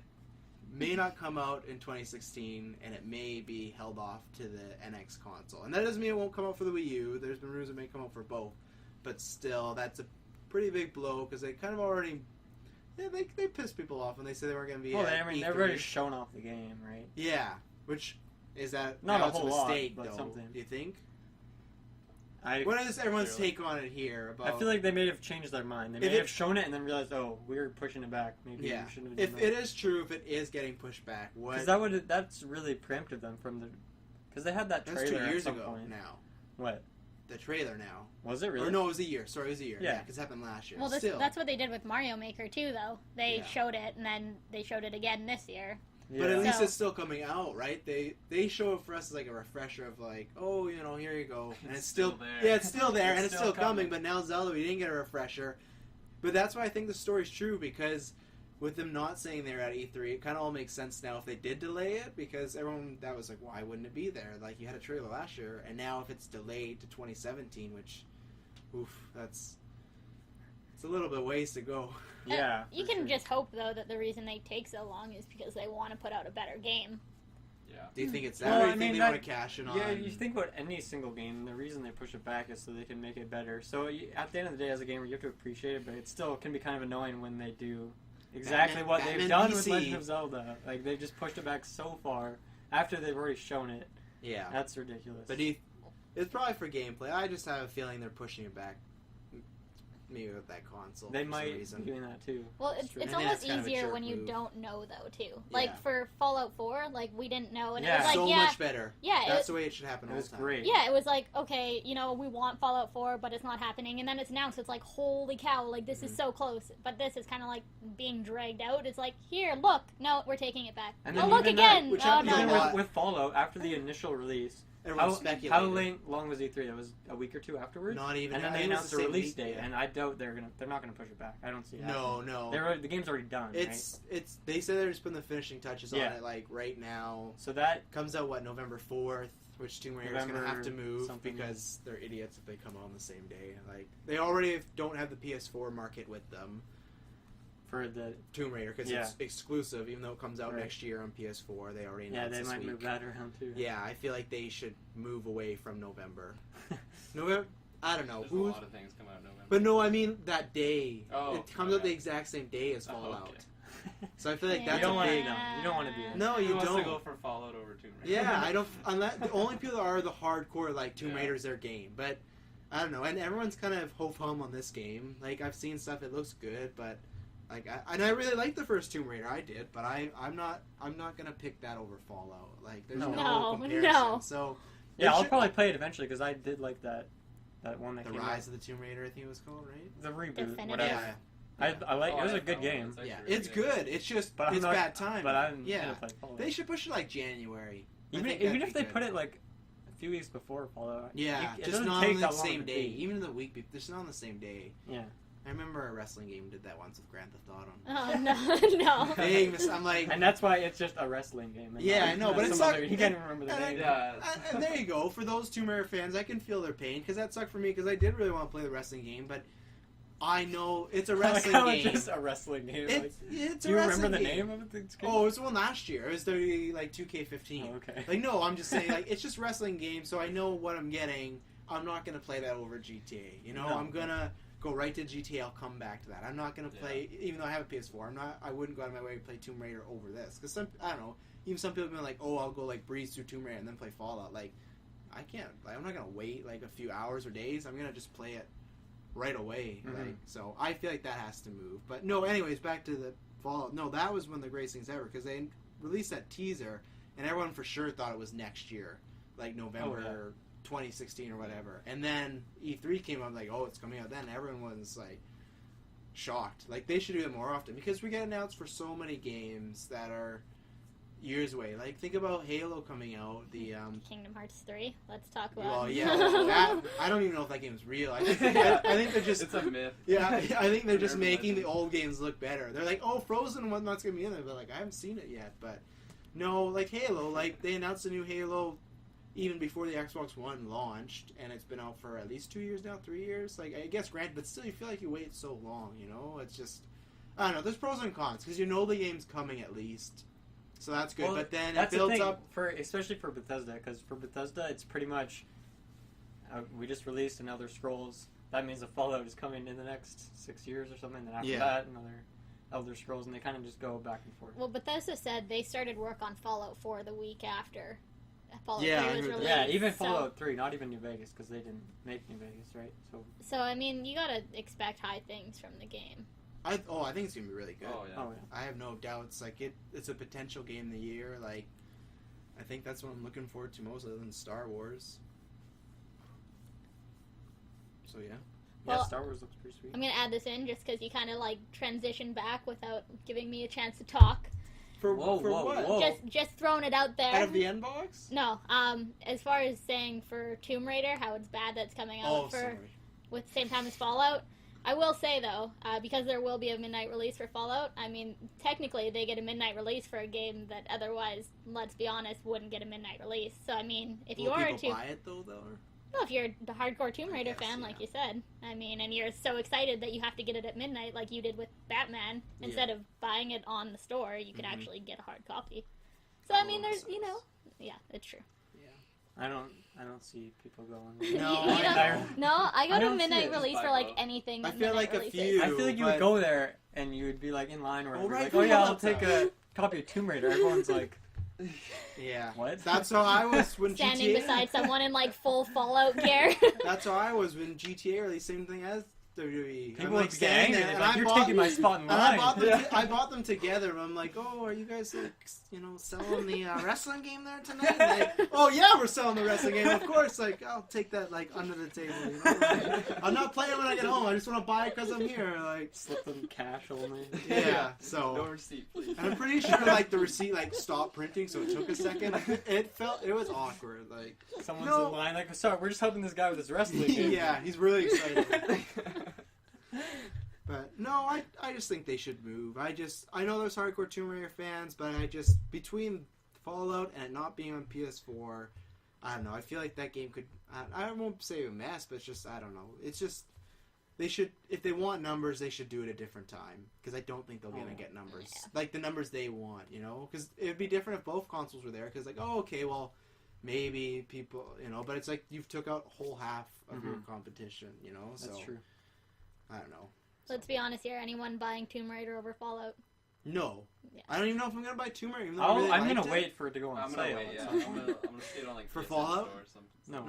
may not come out in 2016, and it may be held off to the NX console. And that doesn't mean it won't come out for the Wii U. There's been rumors it may come out for both. But still, that's a pretty big blow, because they kind of already... Yeah, they pissed people off when they said they weren't going to be Well, at they've E3. already shown off the game, right? Yeah, which... Is that... Not now a it's whole mistake, lot, but though, something. do you think? What is everyone's take on it here? About... I feel like they may have changed their mind. They may have shown it and then realized, oh, we're pushing it back. Maybe we shouldn't have done that. If it is true, if it is getting pushed back, what? Because that's really preempted them from the... Because they had that trailer That's 2 years at some ago point. now. What? The trailer now. Was it really? Or no, it was a year. Sorry, it was a year. Yeah. Because it happened last year. Well, Still. that's what they did with Mario Maker, too, though. They showed it, and then they showed it again this year. Yeah. But at least it's still coming out, right? They show it for us as like a refresher of like, oh, here you go, and it's still there. Yeah, it's still there, and it's still still coming. But now Zelda, we didn't get a refresher. But that's why I think the story's true, because with them not saying they're at E3, it kind of all makes sense now if they did delay it, because everyone that was like, why wouldn't it be there? Like, you had a trailer last year, and now if it's delayed to 2017, which, it's a little bit ways to go. Yeah. You can just hope, though, that the reason they take so long is because they want to put out a better game. Yeah. Do you think it's that, Well, or do you I think mean, they want to cash in on... Yeah, you think about any single game, the reason they push it back is so they can make it better. So at the end of the day, as a gamer, you have to appreciate it, but it still can be kind of annoying when they do exactly what they've done with Legend of Zelda. Like, they just pushed it back so far after they've already shown it. Yeah. That's ridiculous. But it's probably for gameplay. I just have a feeling they're pushing it back. Maybe with that console. They for might some reason. be doing that too. Well, it's And then almost that's kind of a easier jerk when you move. don't know, though, too. Like, Yeah. for Fallout 4, like, we didn't know, and Yeah. it was like, So much better. Yeah, That's the way it should happen It all was the time. great. Yeah, it was like, okay, we want Fallout 4, but it's not happening, and then it's announced, it's like, holy cow, like, this is so close, but this is kind of like being dragged out. It's like, here, look, no, we're taking it back. And Oh, then look even again! that, which Oh, happens no, a Even no. lot. with Fallout, after the initial release, Everyone how speculated. long was E3? It was a week or two afterwards? Not even. And then I they think it was announced the a same release week, date, yeah. and I doubt they're not gonna push it back. I don't see it. No. The game's already done. It's they say they're just putting the finishing touches on Yeah. it, like right now. So that Comes out November 4th, which Tomb Raider's gonna have to move something, because they're idiots if they come out on the same day. Like, they already don't have the PS4 market with them. for the Tomb Raider, because it's exclusive, even though it comes out Right. next year on PS4. They already yeah announced they this might week. move that around too. Yeah, I feel like they should move away from November. November, I don't know. There's a lot of things coming out in November. But no, I mean that day. Oh, it comes out the exact same day as Fallout. okay. So I feel like Yeah. that's you don't a want big. to. You don't want to be. There. No, Who you wants don't. to go for Fallout over Tomb Raider? Yeah, I don't. Unless the only people that are the hardcore like Tomb Yeah. Raider's their game, but I don't know. And everyone's kind of ho hum on this game. Like, I've seen stuff; it looks good, but like, I really liked the first Tomb Raider. I did, but I'm not gonna pick that over Fallout. Like, there's no, No, comparison. no. So Yeah, I'll should- probably play it eventually because I did like that one that the came Rise out. of the Tomb Raider, I think it was called, right? The reboot, Definitive. whatever. Yeah. I like. Oh, it was I a good know. game, It's actually Yeah, really it's good. It's just but I'm it's not, bad time. But I'm yeah. gonna play Fallout. They should push it like January. I think Even that'd if be they good. put it like a few weeks before Fallout. Yeah, it just doesn't not take on the that long same to day. beat. Even the week, just not on the same day. Yeah. I remember a wrestling game did that once with Grand Theft Auto. Oh, no. I'm like, And that's why it's just a wrestling game. and Yeah, not- I know, not but it some sucked. other- You can't even remember the and I- name. Yeah. and there you go. For those Tomb Raider fans, I can feel their pain because that sucked for me because I did really want to play the wrestling game, but I know it's a wrestling Like how game. it's just a wrestling game. It's Do a you wrestling remember the game. name of it? Oh, it was the one last year. It was the like 2K15. Oh, okay. Like, no, I'm just saying, like, it's just wrestling game, so I know what I'm getting. I'm not gonna play that over GTA. You know, No. I'm gonna go right to GTA. I'll come back to that. I'm not gonna play, even though I have a PS4. I wouldn't go out of my way to play Tomb Raider over this because I don't know. Even some people have been like, oh, I'll go like breeze through Tomb Raider and then play Fallout. Like, I can't. Like, I'm not gonna wait like a few hours or days. I'm gonna just play it right away. Mhm. Like, so I feel like that has to move. But no, anyways, back to the Fallout. No, that was one of the greatest things ever because they released that teaser and everyone for sure thought it was next year, like November 2016 or whatever. And then E3 came out like, oh, it's coming out then. Everyone was like shocked. Like, they should do it more often because we get announced for so many games that are years away. Like, think about Halo coming out. The Kingdom Hearts 3. Let's talk about well, yeah, that, I don't even know if that game's real. I think they're just It's a myth. yeah, I think they're just Urban making the legend. old games look better. They're like, oh, Frozen and whatnot's gonna be in there, but like, I haven't seen it yet. But no, like Halo, like they announced a new Halo even before the Xbox One launched, and it's been out for at least 2 years now, 3 years. Like, I guess granted, but still, you feel like you wait so long. You know, it's just I don't know. There's pros and cons because you know the game's coming at least, so that's good. Well, but then it that's the builds thing, up. especially for Bethesda, because for Bethesda, it's pretty much we just released an Elder Scrolls. That means the Fallout is coming in the next 6 years or something. Then after Yeah. that, another Elder Scrolls, and they kind of just go back and forth. Well, Bethesda said they started work on Fallout 4 the week after. Fallout Yeah, 3 I was heard that. released. Yeah, even so- Fallout 3, not even New Vegas, because they didn't make New Vegas, right? So, I mean, you gotta expect high things from the game. I think it's gonna be really good. Oh yeah. Oh, yeah. I have no doubts. Like it's a potential game of the year. Like I think that's what I'm looking forward to most, other than Star Wars. So yeah. Well, Yeah, Star Wars looks pretty sweet. I'm gonna add this in just because you kind of like transitioned back without giving me a chance to talk. For Whoa, what? whoa. Just throwing it out there. Out of the end box? No, as far as saying for Tomb Raider, how it's bad that's coming out Sorry. with the same time as Fallout. I will say though, because there will be a midnight release for Fallout. I mean, technically they get a midnight release for a game that otherwise, let's be honest, wouldn't get a midnight release. So I mean, if you Will are people to, buy it though? well, if you're the hardcore Tomb Raider guess, fan, yeah. like you said, I mean, and you're so excited that you have to get it at midnight, like you did with Batman, instead of buying it on the store, you could actually get a hard copy. So I mean, there's yeah, it's true. I don't see people going. No, You I don't- No, I got I a don't see midnight it. release Just for buy like both. anything. I that feel midnight like a releases. few. I feel like you but- would go there and you would be like in line or Oh, whatever. right, Like, for oh yeah, I'll Fallout take a copy of Tomb Raider. Everyone's like, Yeah. what? That's how I was when Standing GTA. beside someone in like full Fallout gear. That's how I was when GTA released. Same thing as WWE. People I'm would like get standing angry. there, They're and like, I you're bought- taking my spot in And I line. bought them. I bought them together. And I'm like, oh, are you guys like, selling the wrestling game there tonight? Like, oh yeah, we're selling the wrestling game. Of course. Like, I'll take that like under the table. Like, I'm not playing when I get home. I just want to buy it because I'm here. Like, Slip them cash only. yeah. No So, receipt, please. and I'm pretty sure like the receipt like stopped printing, so it took a second. It was awkward. Like, Someone's No. in line like, sorry, we're just helping this guy with his wrestling game. yeah, he's really excited. But no, I just think they should move. I know there's hardcore Tomb Raider fans, but between Fallout and it not being on PS4, I don't know. I feel like that game could, I won't say a mess, but it's just, I don't know. It's just, they should, if they want numbers, they should do it a different time. Because I don't think they're going to get numbers. Yeah. Like the numbers they want, you know? Because it would be different if both consoles were there. Because like, oh, okay, well, maybe people, but it's like you've took out a whole half of your competition, That's so, true. I don't know. Let's be honest here. Anyone buying Tomb Raider over Fallout? No. Yeah. I don't even know if I'm going to buy Tomb Raider. Even though I really I'm liked gonna it. wait for it to go on I'm sale. gonna wait. Yeah, so- I'm gonna see it on like For PSN Fallout? Store or something. No.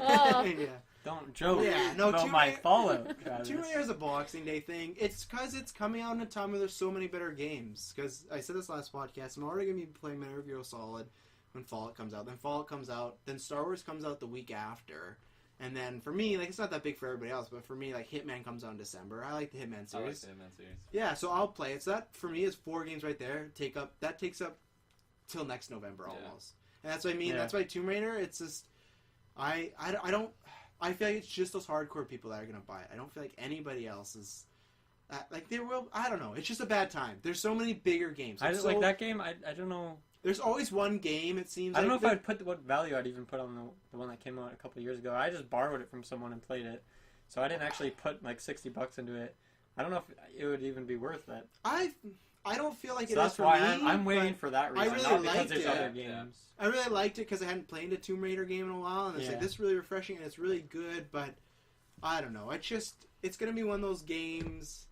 Oh. Yeah. Don't joke Yeah, no, about Tomb my Raider- Fallout. Travis. Tomb Raider is a Boxing Day thing. It's because it's coming out in a time where there's so many better games. Because I said this last podcast, I'm already going to be playing Metal Gear Solid when Fallout comes out. Then Fallout comes out. Then Star Wars comes out the week after. And then for me, like, it's not that big for everybody else, but for me, like, Hitman comes out in December. I like the Hitman I like series. the Hitman series. Yeah, so I'll play it. So that, for me, is 4 games right there. That takes up till next November Yeah. almost. And that's what I mean. Yeah. That's why Tomb Raider, it's just... I don't... I feel like it's just those hardcore people that are going to buy it. I don't feel like anybody else is... like, they will... I don't know. It's just a bad time. There's so many bigger games. I It's just like so- that game. I don't know. There's always one game, it seems I don't know like. if I'd put what value I'd even put on the one that came out a couple of years ago. I just borrowed it from someone and played it, so I didn't actually put like $60 into it. I don't know if it would even be worth that. I don't feel like So it is that's for why me. I'm waiting but for that I reason, really not because liked there's it. other Yeah. games. I really liked it because I hadn't played a Tomb Raider game in a while, and it's Yeah. like, this is really refreshing, and it's really good, but I don't know. It's going to be one of those games...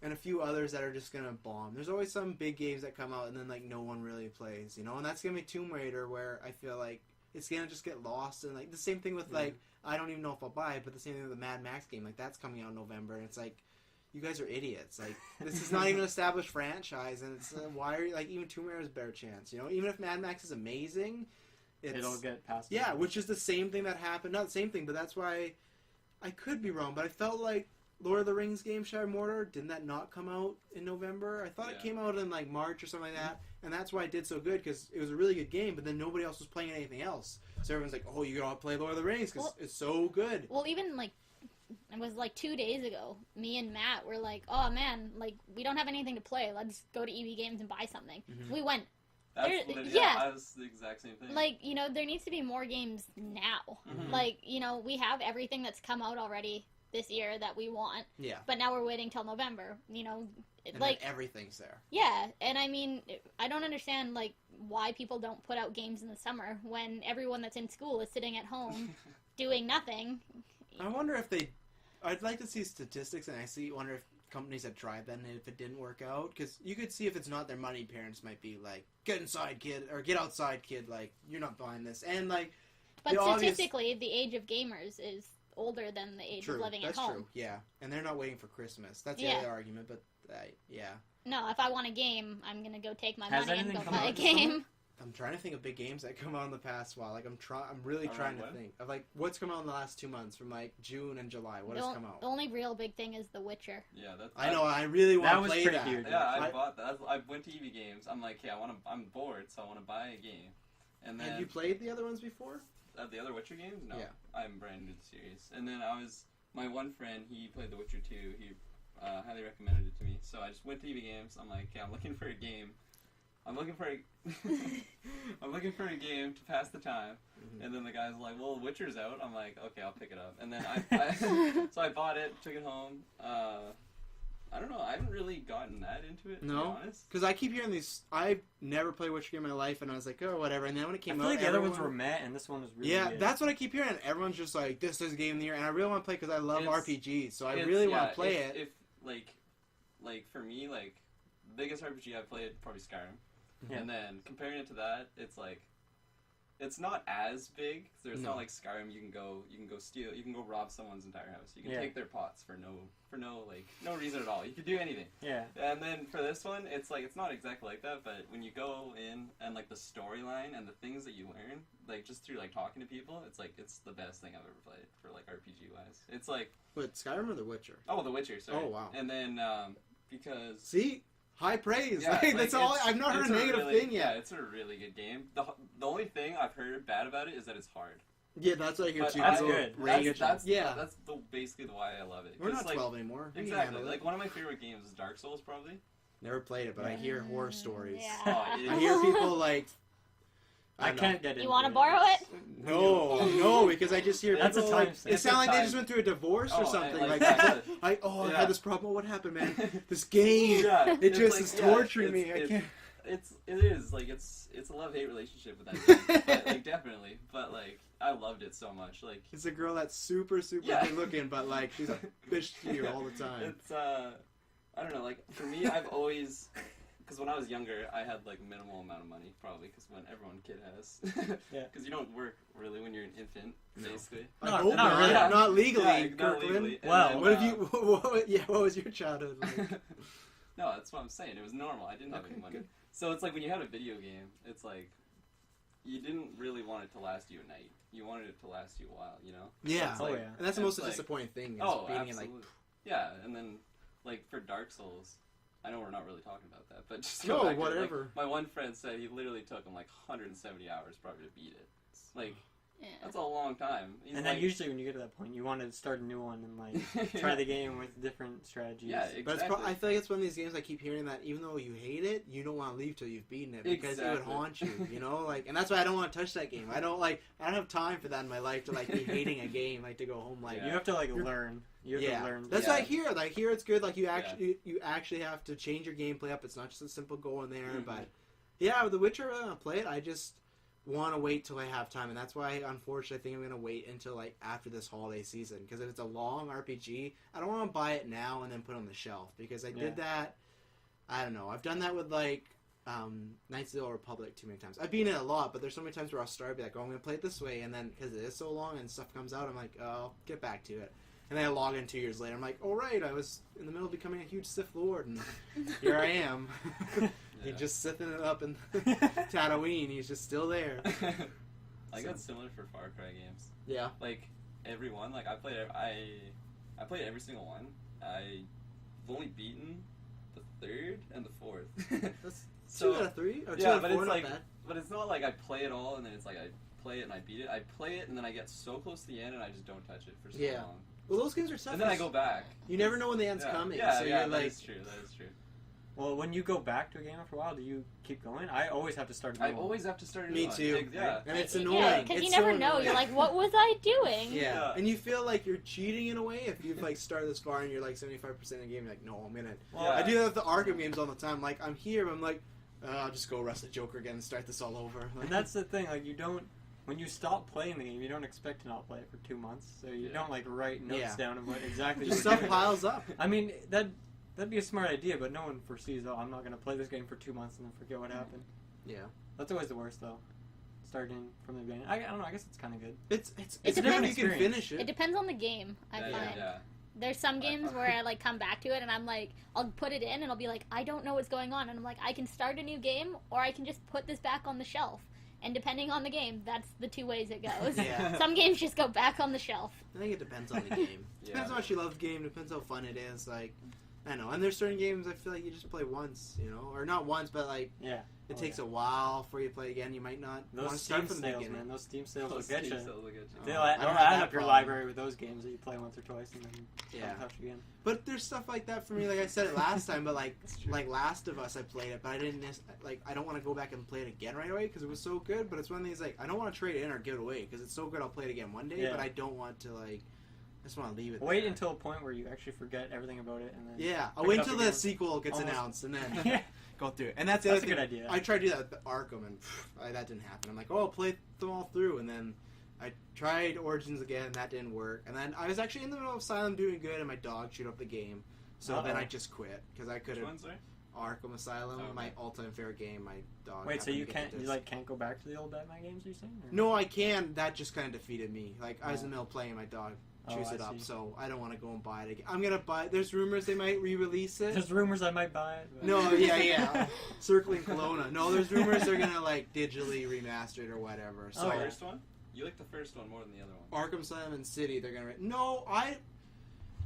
and a few others that are just gonna bomb. There's always some big games that come out and then like no one really plays, and that's gonna be Tomb Raider, where I feel like it's gonna just get lost. And like the same thing with like, I don't even know if I'll buy it, but the same thing with the Mad Max game, like that's coming out in November, and it's like, you guys are idiots. Like, this is not even an established franchise, and it's why are you, like, even Tomb Raider has a better chance, even if Mad Max is amazing, It'll get past. yeah, which is the same thing that happened. Not the same thing, but that's why I could be wrong, but I felt like Lord of the Rings game, Shadow Mordor, didn't that not come out in November? I thought it came out in like March or something like that, and that's why it did so good, because it was a really good game, but then nobody else was playing anything else. So everyone's like, oh, you gotta play Lord of the Rings, because it's so good. Well, even like it was like 2 days ago, me and Matt were like, oh man, like we don't have anything to play. Let's go to EB Games and buy something. Mm-hmm. We went. That's There- literally, yeah. I was the exact same thing. Like, there needs to be more games now. Mhm. Like, we have everything that's come out already this year that we want, Yeah. but now we're waiting till November, And like, then everything's there. yeah, and I mean, I don't understand, like, why people don't put out games in the summer when everyone that's in school is sitting at home doing nothing. I wonder if I'd like to see statistics, and wonder if companies that tried that, and if it didn't work out, because you could see if it's not their money, parents might be like, "Get inside, kid," or "Get outside, kid." Like, you're not buying this, and like. But statistically, the age of gamers is older than the age of living at home. That's true. Yeah, and they're not waiting for Christmas. That's the other argument, but yeah. No, if I want a game, I'm gonna go take my money and go anything buy a game. I'm trying to think of big games that come out in the past while. Like I'm really trying to think of like what's come out in the last 2 months from like June and July. What has come out? The only real big thing is The Witcher. Yeah, I know. I really want to play that. That was pretty huge. Yeah, I bought that. I went to EV Games. I'm like, yeah, I'm bored, so I want to buy a game. And then have you played the other ones before? The other Witcher games? No. Yeah. I'm brand new to the series. And then my one friend, he played The Witcher 2. He highly recommended it to me. So I just went to EV Games. I'm like, yeah, I'm looking for a game. I'm looking for a game to pass the time. Mm-hmm. And then the guy's like, well, Witcher's out. I'm like, okay, I'll pick it up. And then so I bought it, took it home. I don't know. I haven't really gotten that into it, to be honest. Because I keep hearing these. I've never played Witcher game in my life, and I was like, oh, whatever. And then when it came out, I feel like the other ones were meh, and this one was really good. That's what I keep hearing. Everyone's just like, this is game of the year, and I really want to play because I love RPGs, so I really want to play it. If like for me, like the biggest RPG I've played probably Skyrim, and then comparing it to that, it's like. It's not as big. So it's not like Skyrim. You can go steal. You can go rob someone's entire house. You can take their pots for no reason at all. You can do anything. Yeah. And then for this one, it's like it's not exactly like that. But when you go in and like the storyline and the things that you learn, like just through like talking to people, it's like it's the best thing I've ever played for like RPG wise. It's like. What, Skyrim or The Witcher? Oh, The Witcher. Sorry. Oh wow. And then because. See. High praise. Yeah, that's all. I've not heard a negative thing yet. Yeah, it's a really good game. The only thing I've heard bad about it is that it's hard. Yeah, that's what I hear too. That's good. That's basically why I love it. We're not 12 anymore. Exactly. Like one of my favorite games is Dark Souls, probably. Never played it, but I hear horror stories. Yeah. Oh, I hear people like. I can't get it. You want to borrow it? No, because I just hear that's people like it sounds like they just went through a divorce or something. I had this problem. What happened, man? This game, it just is torturing me. I can't. It is like it's a love-hate relationship with that game, but, like definitely. But like I loved it so much. Like it's a girl that's super good looking, but like she's a bitch to you all the time. It's I don't know. Like for me, I've always. Because when I was younger, I had like minimal amount of money, probably because when everyone kid has. Because you don't work really when you're an infant, basically. Not really. Not legally, not legally. Wow. Then, what was your childhood like? No, that's what I'm saying. It was normal. I didn't have any money. Good. So it's like when you had a video game, it's like you didn't really want it to last you a night. You wanted it to last you a while, you know? Yeah. So and that's the most disappointing thing. Is being absolutely. Yeah, and then like for Dark Souls. I know we're not really talking about that, but just whatever. Like, my one friend said he literally took him like 170 hours probably to beat it. Like, that's a long time. And then usually when you get to that point, you want to start a new one and like try the game with different strategies. Yeah, exactly. But I feel like it's one of these games I keep hearing that even though you hate it, you don't want to leave till you've beaten it because it would haunt you. You know, like, and that's why I don't want to touch that game. I don't have time for that in my life to like be hating a game, like to go home like. You have to like learn. You have to learn. That's what I hear. I hear it's good. Like you actually have to change your gameplay up. It's not just a simple go in there. Mm-hmm. But yeah, with The Witcher, I play it. I just want to wait till I have time, and that's why unfortunately I think I'm gonna wait until like after this holiday season because if it's a long RPG, I don't want to buy it now and then put it on the shelf because I did that. I don't know. I've done that with like Knights of the Old Republic too many times. I've beaten it a lot, but there's so many times where I'll start be like, oh, I'm gonna play it this way, and then because it is so long and stuff comes out, I'm like, oh, I'll get back to it. And then I log in 2 years later. I'm like, oh, right, I was in the middle of becoming a huge Sith Lord, and here I am. He's just sitting it up in Tatooine. He's just still there. I got similar for Far Cry games. Yeah. Like, every one. Like, I played every single one. I've only beaten the third and the fourth. That's 2 out of 3? Or 2 yeah, out of 4, it's not like, bad. but it's not like I play it all and then it's like I play it and I beat it. I play it and then I get so close to the end and I just don't touch it for so long. Well, those games are tough. And then I go back. You never know when the end's coming. Yeah, so yeah, you're that like... is true. That is true. Well, when you go back to a game after a while, do you keep going? I always have to start a new one. I always have to start a new one. Me too. Yeah. And it's annoying. Yeah, because you never know. You're like, what was I doing? Yeah. And you feel like you're cheating in a way if you've like started this far and you're like 75% of the game. You're like, no, I'm gonna. Well, I do that with the Arkham games all the time. Like I'm here, but I'm like, I'll just go arrest the Joker again and start this all over. Like, and that's the thing. Like you don't. When you stop playing the game, you don't expect to not play it for 2 months. So you don't like write notes down of what exactly. Just stuff piles up. I mean that that'd be a smart idea, but no one foresees, oh, I'm not going to play this game for 2 months and then forget what happened. Yeah. That's always the worst, though. Starting from the beginning. I don't know, I guess it's kind of good. It's a different you can experience. finish it. It depends on the game, I find. Yeah. There's some games where I like come back to it and I'm like, I'll put it in and I'll be like, I don't know what's going on. And I'm like, I can start a new game or I can just put this back on the shelf. And depending on the game, that's the two ways it goes. Yeah. Some games just go back on the shelf. I think it depends on the game. Depends how much you love the game. Depends how fun it is. Like, I don't know. And there's certain games I feel like you just play once, you know, or not once, but like it takes a while before you play again. You might not want to Those start Steam from the sales, beginning. man. Those Steam sales will get you. They'll I don't have add that up your problem. library with those games that you play once or twice and then don't touch again. But there's stuff like that for me. Like I said it last time, but like Last of Us, I played it, but I didn't I don't want to go back and play it again right away because it was so good. But it's one of these like I don't want to trade it in or give it away because it's so good. I'll play it again one day, but I don't want to like. I just want to leave it. Wait there. until a point where you actually forget everything about it, and then I'll wait until the sequel gets Almost. announced and then go through it. And that's the other a thing. good idea. I tried to do that with Arkham, and that didn't happen. I'm like, oh, I'll play them all through, and then I tried Origins again, and that didn't work. And then I was actually in the middle of Asylum doing good, and my dog chewed up the game. So then I just quit because I couldn't. Which one, sorry? Arkham Asylum, Okay. my all-time favorite game. My dog. Wait, so happened you to get this. can't go back to the old Batman games? You're saying? Or? No, I can. That just kind of defeated me. Like I was in the middle of playing, my dog chews I it up, see. so I don't want to go and buy it again. I'm gonna buy. There's rumors they might re-release it. There's rumors I might buy it. But... No, yeah. Circling Kelowna. No, there's rumors they're gonna like digitally remaster it or whatever. So The first one? You like the first one more than the other one. Arkham Asylum and City, they're gonna. No,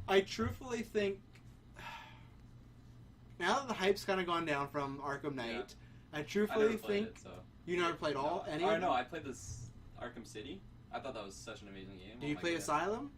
I truthfully think now that the hype's kind of gone down from Arkham Knight, I I truthfully never played think it, so. you never played all any. Or of them? no, I played this Arkham City. I thought that was such an amazing game. Did you play Asylum?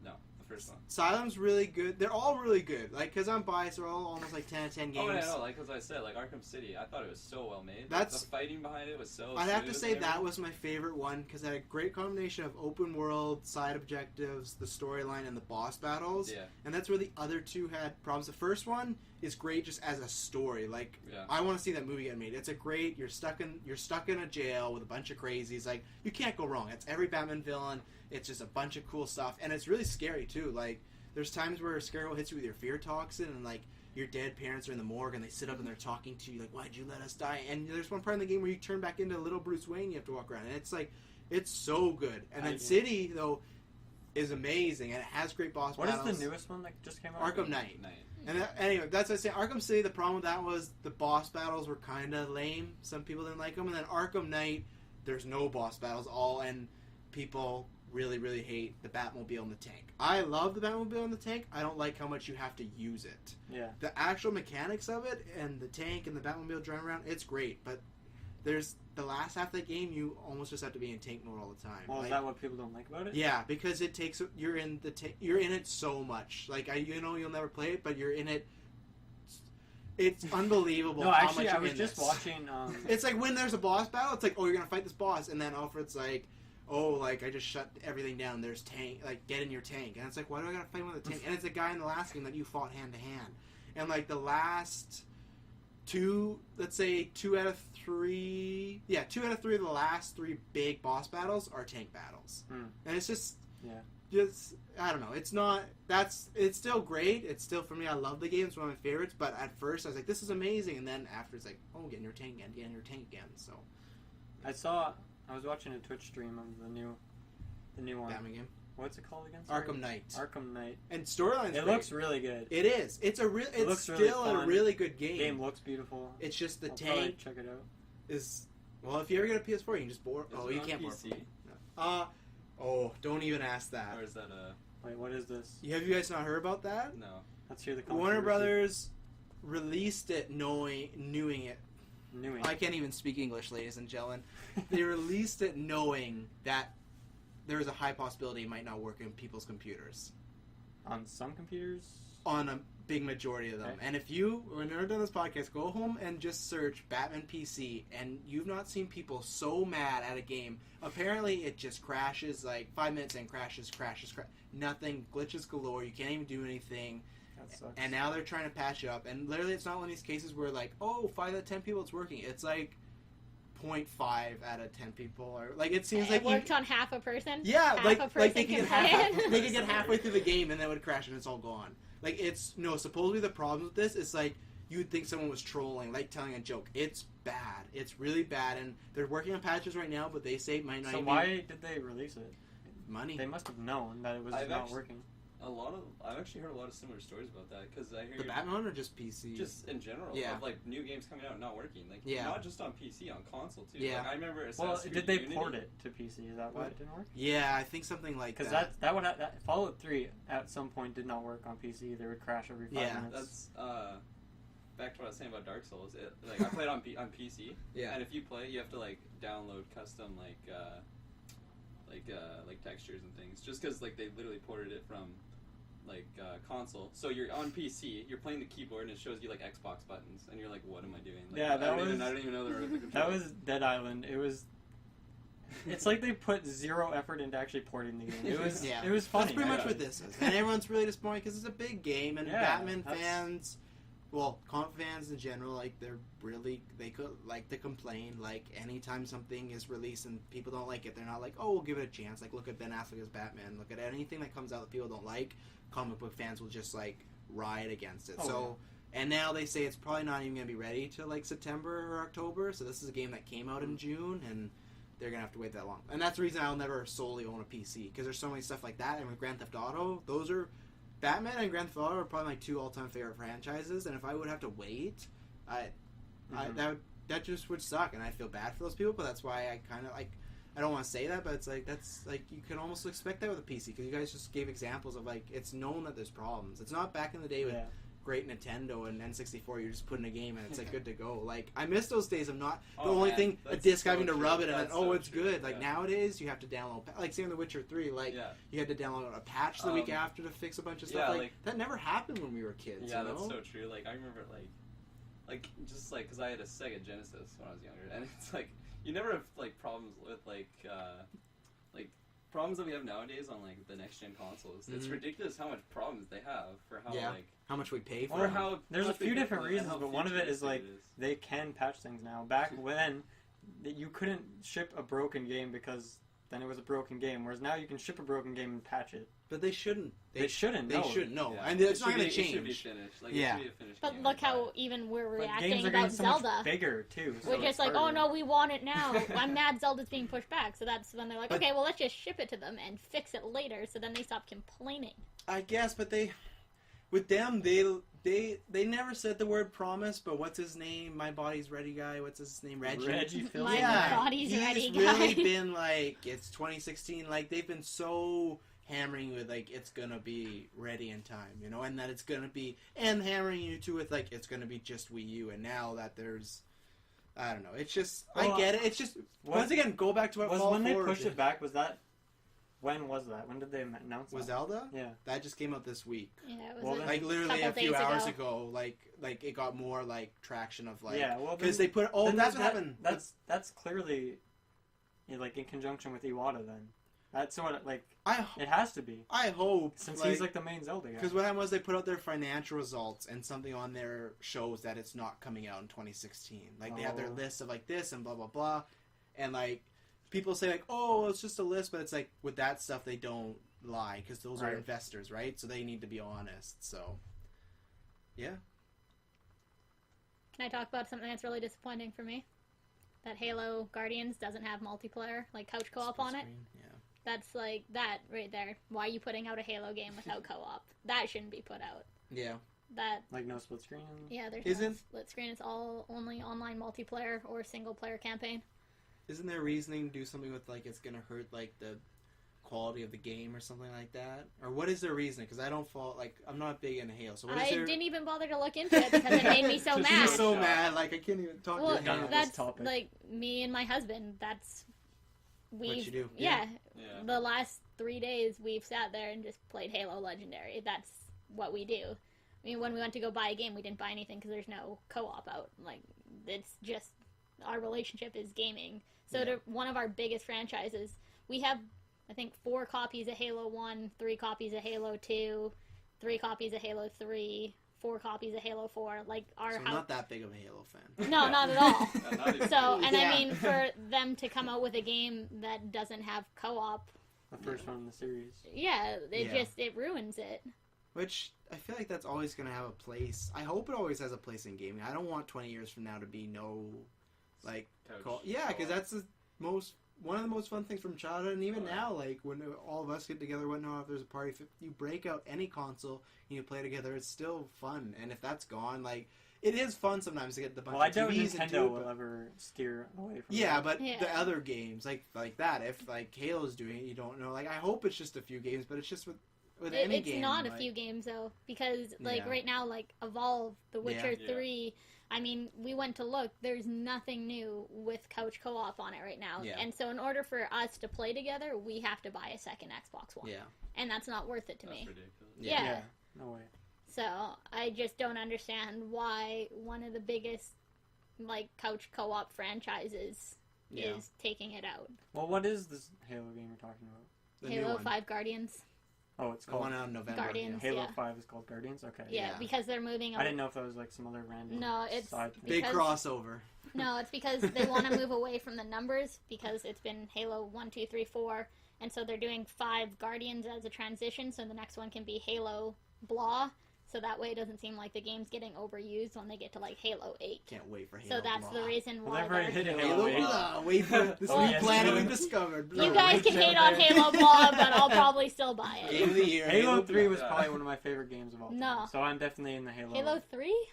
No, the first one. Asylum's really good. They're all really good. Like, because I'm biased, they're all almost like 10 out of 10 games. Oh, yeah, no, like as I said, like Arkham City, I thought it was so well made. That's- the fighting behind it was so. I'd have to smooth say and that everything. was my favorite one because it had a great combination of open world, side objectives, the storyline, and the boss battles. Yeah. And that's where the other two had problems. The first one is great just as a story. Like, Yeah. I want to see that movie get made. It's a great. You're stuck in a jail with a bunch of crazies. Like, you can't go wrong. It's every Batman villain. It's just a bunch of cool stuff, and it's really scary too. Like, there's times where Scarecrow hits you with your fear toxin, and like your dead parents are in the morgue, and they sit up and they're talking to you like, "Why'd you let us die?" And there's one part in the game where you turn back into little Bruce Wayne. You have to walk around, and it's like, it's so good. And then City though is amazing, and it has great boss What is battles. the newest one that just came out? Arkham Knight. And anyway, that's what I say. Arkham City, the problem with that was the boss battles were kind of lame. Some people didn't like them. And then Arkham Knight, there's no boss battles and people really, really hate the Batmobile and the tank. I love the Batmobile and the tank. I don't like how much you have to use it. Yeah. The actual mechanics of it and the tank and the Batmobile driving around, it's great. But there's the last half of the game, you almost just have to be in tank mode all the time. Well, is that what people don't like about it? Yeah, because it takes you're in it so much. Like you'll never play it, but you're in it. It's unbelievable. No, how actually, much I you're was in just this. watching. It's like when there's a boss battle, it's like, oh, you're gonna fight this boss, and then Alfred's like, oh, like I just shut everything down. There's tank, like get in your tank, and it's like, why do I gotta fight with a tank? And it's a guy in the last game that you fought hand to hand, and like the last two out of three of the last three big boss battles are tank battles, and it's just I don't know. It's still great. It's still, for me, I love the game. It's one of my favorites. But at first, I was like, this is amazing. And then after, it's like, oh, get in your tank again. So I was watching a Twitch stream of the new one. Batman game. What's it called again? Sorry? Arkham Knight. Arkham Knight. And storyline's It great. looks really good. It is. It's looks still really a fun. really good game. The game looks beautiful. It's just the I'll probably tank check it out. is. Well, if you ever get a PS4, you can just borrow. Oh, you can't borrow. borrow. Oh, don't even ask that. Or is that a Wait, what is this? Have you guys not heard about that? no? Let's hear the Warner controversy. Brothers released it knowing it. Newing. I can't even speak English, ladies and gentlemen. They released it knowing that there is a high possibility it might not work in people's computers. On some computers? On a big majority of them. Okay. And if when you're done this podcast, go home and just search Batman PC, and you've not seen people so mad at a game. Apparently, it just crashes, like 5 minutes and crashes. Nothing, glitches galore, you can't even do anything. That sucks. And now they're trying to patch it up. And literally, it's not one of these cases where, like, oh, 5 out of 10 people, it's working. It's like 0.5 out of 10 people. Or like, it seems like... It worked on half a person? Yeah, Half like a person they could can get play it. they could get halfway through the game and then it would crash and it's all gone. Like, it's... No, supposedly the problem with this is, like, you'd think someone was trolling, like telling a joke. It's bad. It's really bad, and they're working on patches right now, but they say it might not So why did they release it? Money. They must have known that it was not working. I've actually heard a lot of similar stories about that, because I hear The Batman one or just PC? Just in general, Yeah. of like new games coming out and not working, like Yeah. not just on PC, on console too. Yeah. Like, I remember. Well, Assassin's did Creed they Unity. port it to PC? Is that why it didn't work? Yeah, I think something like that. Because that would that Fallout 3 at some point did not work on PC. They would crash every 5 minutes. That's back to what I was saying about Dark Souls. Like I played on PC. Yeah. And if you play, you have to like download custom like textures and things, just because like they literally ported it from like console. So you're on PC, you're playing the keyboard, and it shows you like Xbox buttons, and you're like, what am I doing? Like, Yeah, I don't even know the controller. That was Dead Island. It was. It's like they put zero effort into actually porting the game. It was. Yeah. It was funny. That's pretty much what this is, and everyone's really disappointed because it's a big game, and Batman fans, well, comic fans in general, like they could like to complain. Like anytime something is released and people don't like it, they're not like, oh, we'll give it a chance. Like look at Ben Affleck as Batman. Look at anything that comes out that people don't like. Comic book fans will just like riot against it. And now they say it's probably not even gonna be ready till like September or October. So this is a game that came out in June, and they're gonna have to wait that long. And that's the reason I'll never solely own a PC, because there's so many stuff like that. And with Grand Theft Auto, those are Batman and Grand Theft Auto are probably my 2 all-time favorite franchises. And if I would have to wait, that just would suck. And I feel bad for those people, but that's why I kind of like. I don't want to say that, but it's like that's like you can almost expect that with a PC, because you guys just gave examples of like it's known that there's problems. It's not back in the day with great Nintendo and N64. You're just putting a game and it's like good to go. Like I miss those days of not the only thing a disc having to rub it and then it's good. Like nowadays you have to download like say in The Witcher 3, like you had to download a patch the week after to fix a bunch of stuff. Like that never happened when we were kids. Yeah, you know? that's so true. Like I remember like just like because I had a Sega Genesis when I was younger, and it's like. You never have like problems with like problems that we have nowadays on like the next gen consoles. It's ridiculous how much problems they have for how like how much we pay for. Or how there's a few different reasons, but one of it is like they can patch things now. Back when you couldn't ship a broken game because then it was a broken game, whereas now you can ship a broken game and patch it. But they shouldn't. They shouldn't. They shouldn't. No, Yeah. and it's not going to It change. should be finished. Like, Yeah. it should be a finished But game look how but even we're But reacting games are about getting so much Zelda. bigger too. So We're just it's like, oh harder. no, we want it now. I'm mad Zelda's being pushed back. So that's when they're like, But- okay, well let's just ship it to them and fix it later. So then they stop complaining. I guess, but with them, they never said the word promise. But what's his name? My Body's Ready guy. What's his name? Reggie Phil. My Yeah, Body's he's Ready really guy. been like it's 2016. Like they've been so hammering with like it's gonna be ready in time, you know, and that it's gonna be and hammering you too with like it's gonna be just Wii U. And now that there's, I don't know. It's just I get it. It's just once again go back to what was when they pushed it back. Was that? When was that? When did they announce Was that? Zelda? Yeah. That just came out this week. Yeah, it was Well, Like literally couple a few days hours ago. ago. Like it got more like traction of like Yeah, well, because then- they put then that's what happened. That's clearly like in conjunction with Iwata. Then that's what like it has to be I hope since he's like the main Zelda guy. because what happened was they put out their financial results and something on there shows that it's not coming out in 2016. Like they have their list of like this and blah blah blah, and like people say like oh it's just a list, but it's like with that stuff they don't lie because those are Right. investors, right? So they need to be honest. So yeah. Can I talk about something that's really disappointing for me? That Halo Guardians doesn't have multiplayer, like couch co-op on it. Screen, yeah. That's like that right there. Why are you putting out a Halo game without co-op? That shouldn't be put out. Yeah. That like no split screen. yeah, there's Isn't- no split screen. It's all only online multiplayer or single player campaign. Isn't there reasoning to do something with like it's gonna hurt like the quality of the game or something like that? Or what is their reasoning? Because I don't fall like I'm not big into Halo. So what is I their... didn't even bother to look into it because it made me so Just mad. be so mad. Like I can't even talk Well, to done you. with that's this topic. like me and my husband. That's you do, Yeah. Yeah. The last 3 days we've sat there and just played Halo Legendary. That's what we do. I mean, when we went to go buy a game, we didn't buy anything because there's no co-op out. Like, it's just our relationship is gaming. So Yeah. to one of our biggest franchises, we have, I think, 4 copies of Halo 1, 3 copies of Halo 2, 3 copies of Halo 3, 4 copies of Halo 4. Like, our So I'm house. not that big of a Halo fan. No, not at all. Yeah, not even So, close. and Yeah. I mean, for them to come out with a game that doesn't have co-op, The first one in the series. yeah, Yeah. it ruins it. Which I feel like that's always going to have a place. I hope it always has a place in gaming. I don't want 20 years from now to be no, like, because that's the one of the most fun things from childhood, and even now, like, when all of us get together, whatnot, if there's a party, if you break out any console and you play together, it's still fun. And if that's gone, like, it is fun sometimes to get the bunch of TVs I doubt and Nintendo will ever steer away from that. But the other games, like that, if, like, Halo's doing it, you don't know. Like, I hope it's just a few games, but it's just with any game. It's not a few games, though, because, like, right now, like, Evolve, The Witcher 3... I mean, we went to look. There's nothing new with couch co-op on it right now. Yeah. And so in order for us to play together, we have to buy a second Xbox One. Yeah. And that's not worth it to me. That's ridiculous. Yeah. No way. So I just don't understand why one of the biggest, like, couch co-op franchises is taking it out. Well, what is this Halo game you're talking about? Halo 5 Guardians. Oh, it's called one out in November. Guardians. Halo 5 is called Guardians. Okay. Yeah, because they're moving. I didn't know if that was like some other random. No, it's big crossover. No, it's because they want to move away from the numbers because it's been Halo 1, 2, 3, 4, and so they're doing 5 Guardians as a transition. So the next one can be Halo blah. So that way it doesn't seem like the game's getting overused when they get to, like, Halo 8. Can't wait for Halo So that's blah. the reason why Halo 8. Wait for this new planet we've discovered. You guys can hate on Halo blah, but I'll probably still buy it. Game of the year. Halo 3 was probably one of my favorite games of all time. No. So I'm definitely in the Halo. Halo 3?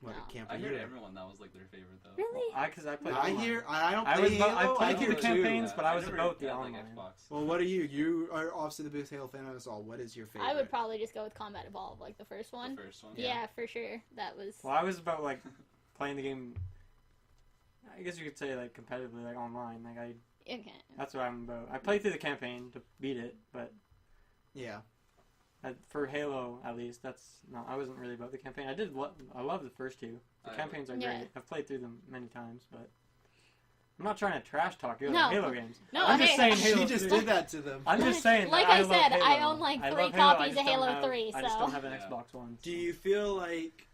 What, No. I heard everyone that was like their favorite though. Really? Because I played. I don't play Halo. I played I through the campaigns, but I was never about the had, online. Xbox. Well, what are you? You are obviously the biggest Halo fan of us all. What is your favorite? I would probably just go with Combat Evolved, like the first one. The first one? Yeah, for sure. That was... Well, I was about, like, playing the game, I guess you could say, like, competitively, like, online. Like, Okay. That's what I'm about. I played through the campaign to beat it, but... Yeah. For Halo, at least, I wasn't really about the campaign. I love the first two. The campaigns are great. I've played through them many times, but I'm not trying to trash talk your Halo games. No, I'm just saying Halo. She just did that to them. I'm just saying. Like I said, love Halo. I own like 3 copies of Halo 3. I just don't have an Xbox One. Do you feel like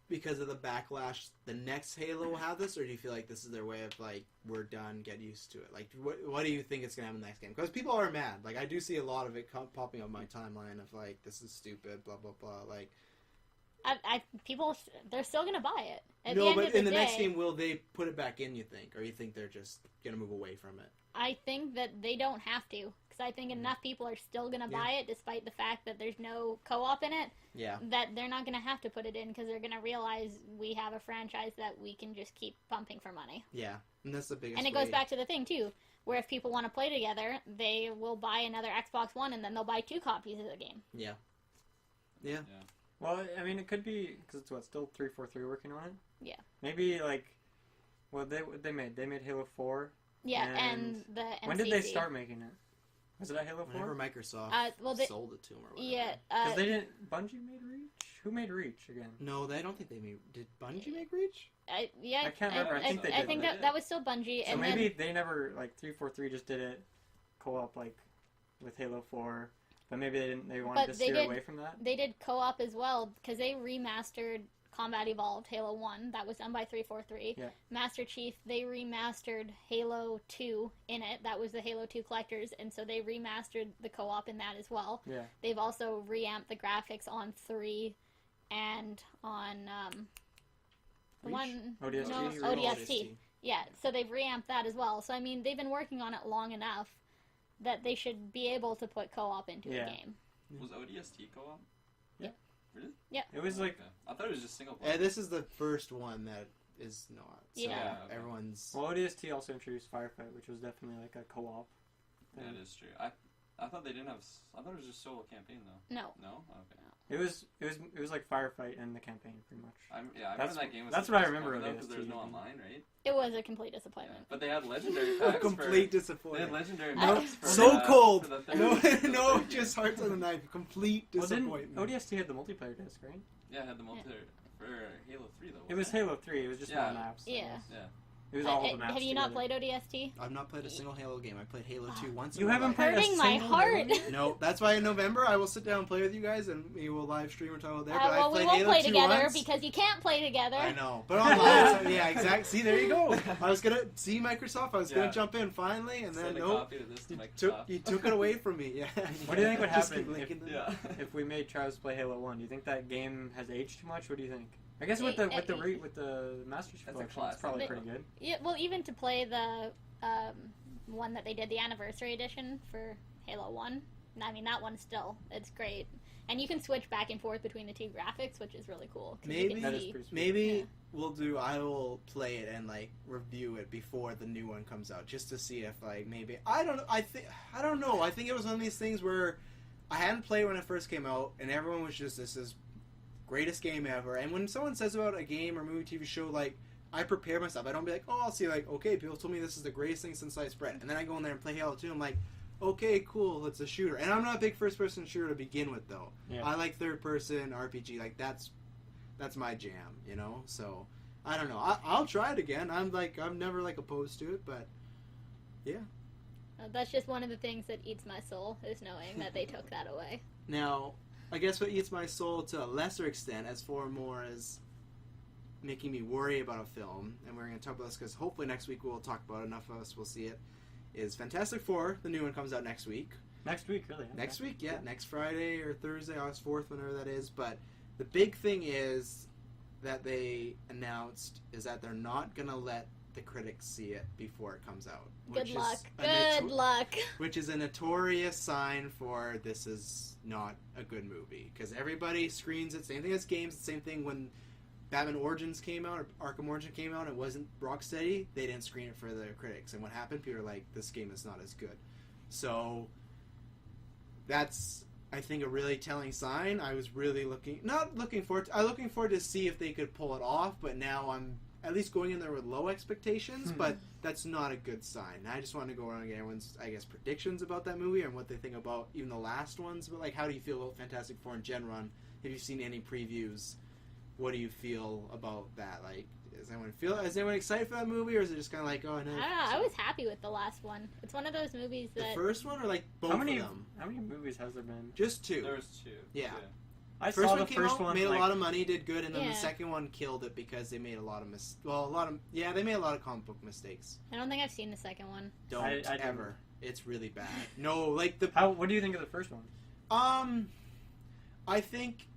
because of the backlash, the next Halo will have this, or do you feel like this is their way of like, we're done, get used to it? Like, what do you think is gonna happen in the next game? Because people are mad. Like, I do see a lot of it popping up my timeline of like, this is stupid, blah blah blah. Like, people, they're still gonna buy it. But in the next game, will they put it back in? You think, or you think they're just gonna move away from it? I think that they don't have to, because I think enough people are still gonna buy it, despite the fact that there's no co-op in it. Yeah. That they're not gonna have to put it in because they're gonna realize we have a franchise that we can just keep pumping for money. Yeah, and that's the biggest. And it goes back to the thing too, where if people want to play together, they will buy another Xbox One, and then they'll buy 2 copies of the game. Yeah. Yeah. Well, I mean, it could be because it's still 343 working on it. Yeah. Maybe like, they made Halo 4. Yeah, and the MCC. When did they start making it? Was it at Halo 4? Whenever Microsoft sold it to them or whatever. Yeah. Because they didn't. Bungie made Reach. Who made Reach again? No, I don't think they made. Did Bungie make Reach? I can't remember. I think they did. I think that was still Bungie. So and maybe they never 343 just did it co-op like with Halo 4. But maybe they didn't. They wanted to steer away from that. They did co-op as well because they remastered Combat Evolved Halo 1. That was done by 343. Yeah. Master Chief, they remastered Halo 2 in it. That was the Halo 2 collectors, and so they remastered the co-op in that as well. Yeah. They've also reamped the graphics on 3 and on the one ODST. Yeah, so they've reamped that as well. So I mean, they've been working on it long enough that they should be able to put co-op into a game. Was ODST co-op? Yeah. Really? Yeah. It was like... I thought it was just single player. This is the first one that is not. So yeah. Everyone's... Well, ODST also introduced Firefight, which was definitely like a co-op thing. That is true. I thought they didn't have... I thought it was just solo campaign, though. No. No? Okay. It was like Firefight and the campaign, pretty much. I remember that game was... That's what I remember because there was no online, right? It was a complete disappointment. Yeah. But they had legendary packs complete disappointment. They had legendary packs for... So cold! No, just hearts on the knife. Complete disappointment. ODST had the multiplayer disc, right? Yeah, it had the multiplayer for Halo 3, though. It was Halo 3. It was just more maps. Yeah. Yeah. It was all the maps Have you not together. played ODST? I've not played a single Halo game. I played Halo 2 once. You in my haven't life. played a Hurting my single heart. Halo? No, that's why in November I will sit down and play with you guys, and we will live stream or talk about there. But Well, I we played won't Halo play 2 together once. because you can't play together. I know, but online. So, yeah, exactly. See, there you go. I was gonna see Microsoft. I was Yeah. gonna jump in finally, and then Send a nope. copy of this to Microsoft. You took it away from me. Yeah. What do you think would Just happen keep linking them. Yeah. If we made Travis play Halo 1, do you think that game has aged too much? What do you think? I guess with the Master Chief That's a Collection, it's classic. probably But- pretty good. Yeah, well, even to play the one that they did, the anniversary edition for Halo 1, I mean, that one still, it's great. And you can switch back and forth between the two graphics, which is really cool. 'Cause you Maybe- can That is see- pretty sweet. Maybe Yeah. I will play it and like review it before the new one comes out, just to see if like maybe I don't know. I don't know. I think it was one of these things where I hadn't played when it first came out, and everyone was just this is greatest game ever. And when someone says about a game or movie, TV show, like I prepare myself. I don't be like, oh, I'll see like okay, people told me this is the greatest thing since sliced bread, and then I go in there and play Halo 2. I'm like, okay, cool, it's a shooter, and I'm not a big first-person shooter to begin with, though. Yeah. I like third-person RPG. Like that's my jam, you know. So I don't know. I'll try it again. I'm never like opposed to it, but yeah. That's just one of the things that eats my soul, is knowing that they took that away. Now, I guess what eats my soul to a lesser extent, as far more as making me worry about a film, and we're going to talk about this because hopefully next week we'll talk about it, enough of us will see it, is Fantastic Four. The new one comes out next week. Next week, really. Okay. Next week, yeah. Next Friday or Thursday, August 4th, whenever that is. But the big thing is that they announced is that they're not going to let the critics see it before it comes out. Good which luck. is a Good luck. Which is a notorious sign for this is not a good movie. Because everybody screens it. Same thing as games. Same thing when Batman Origins came out, or Arkham Origins came out, and it wasn't Rocksteady. They didn't screen it for the critics. And what happened? People were like, this game is not as good. So that's, I think, a really telling sign. I was really looking forward to see if they could pull it off, but now I'm at least going in there with low expectations, but that's not a good sign. I just want to go around and get everyone's, I guess, predictions about that movie and what they think about even the last ones. But like, how do you feel about Fantastic Four in general? Have you seen any previews? What do you feel about that? Like, is anyone excited for that movie, or is it just kind of like, oh, no? I don't know. I was happy with the last one. It's one of those movies The that... first one, or like both How many of them? movies has there been? Just two. There was two. Yeah. I First saw one the came first out, one. made like, a lot of money, did good, and then Yeah. the second one killed it because they made a lot of they made a lot of comic book mistakes. I don't think I've seen the second one. Don't I didn't. ever. It's really bad. No, like the What do you think of the first one? I think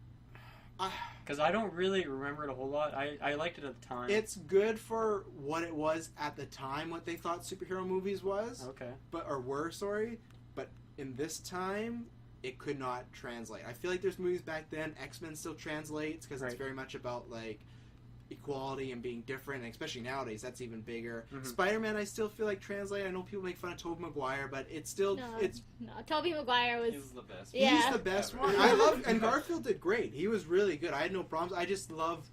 Because I don't really remember it a whole lot. I liked it at the time. it's good for what it was at the time, what they thought superhero movies was, okay. but in this time, it could not translate. I feel like there's movies back then, X-Men still translates because it's Right. very much about like equality and being different, and especially nowadays that's even bigger. Mhm. Spider-Man I still feel like translate. I know people make fun of Tobey Maguire, but it's still No, it's Tobey Maguire was... He's the best. Yeah. he's the best Ever. one. I love, and Garfield did great. He was really good. I had no problems. I just love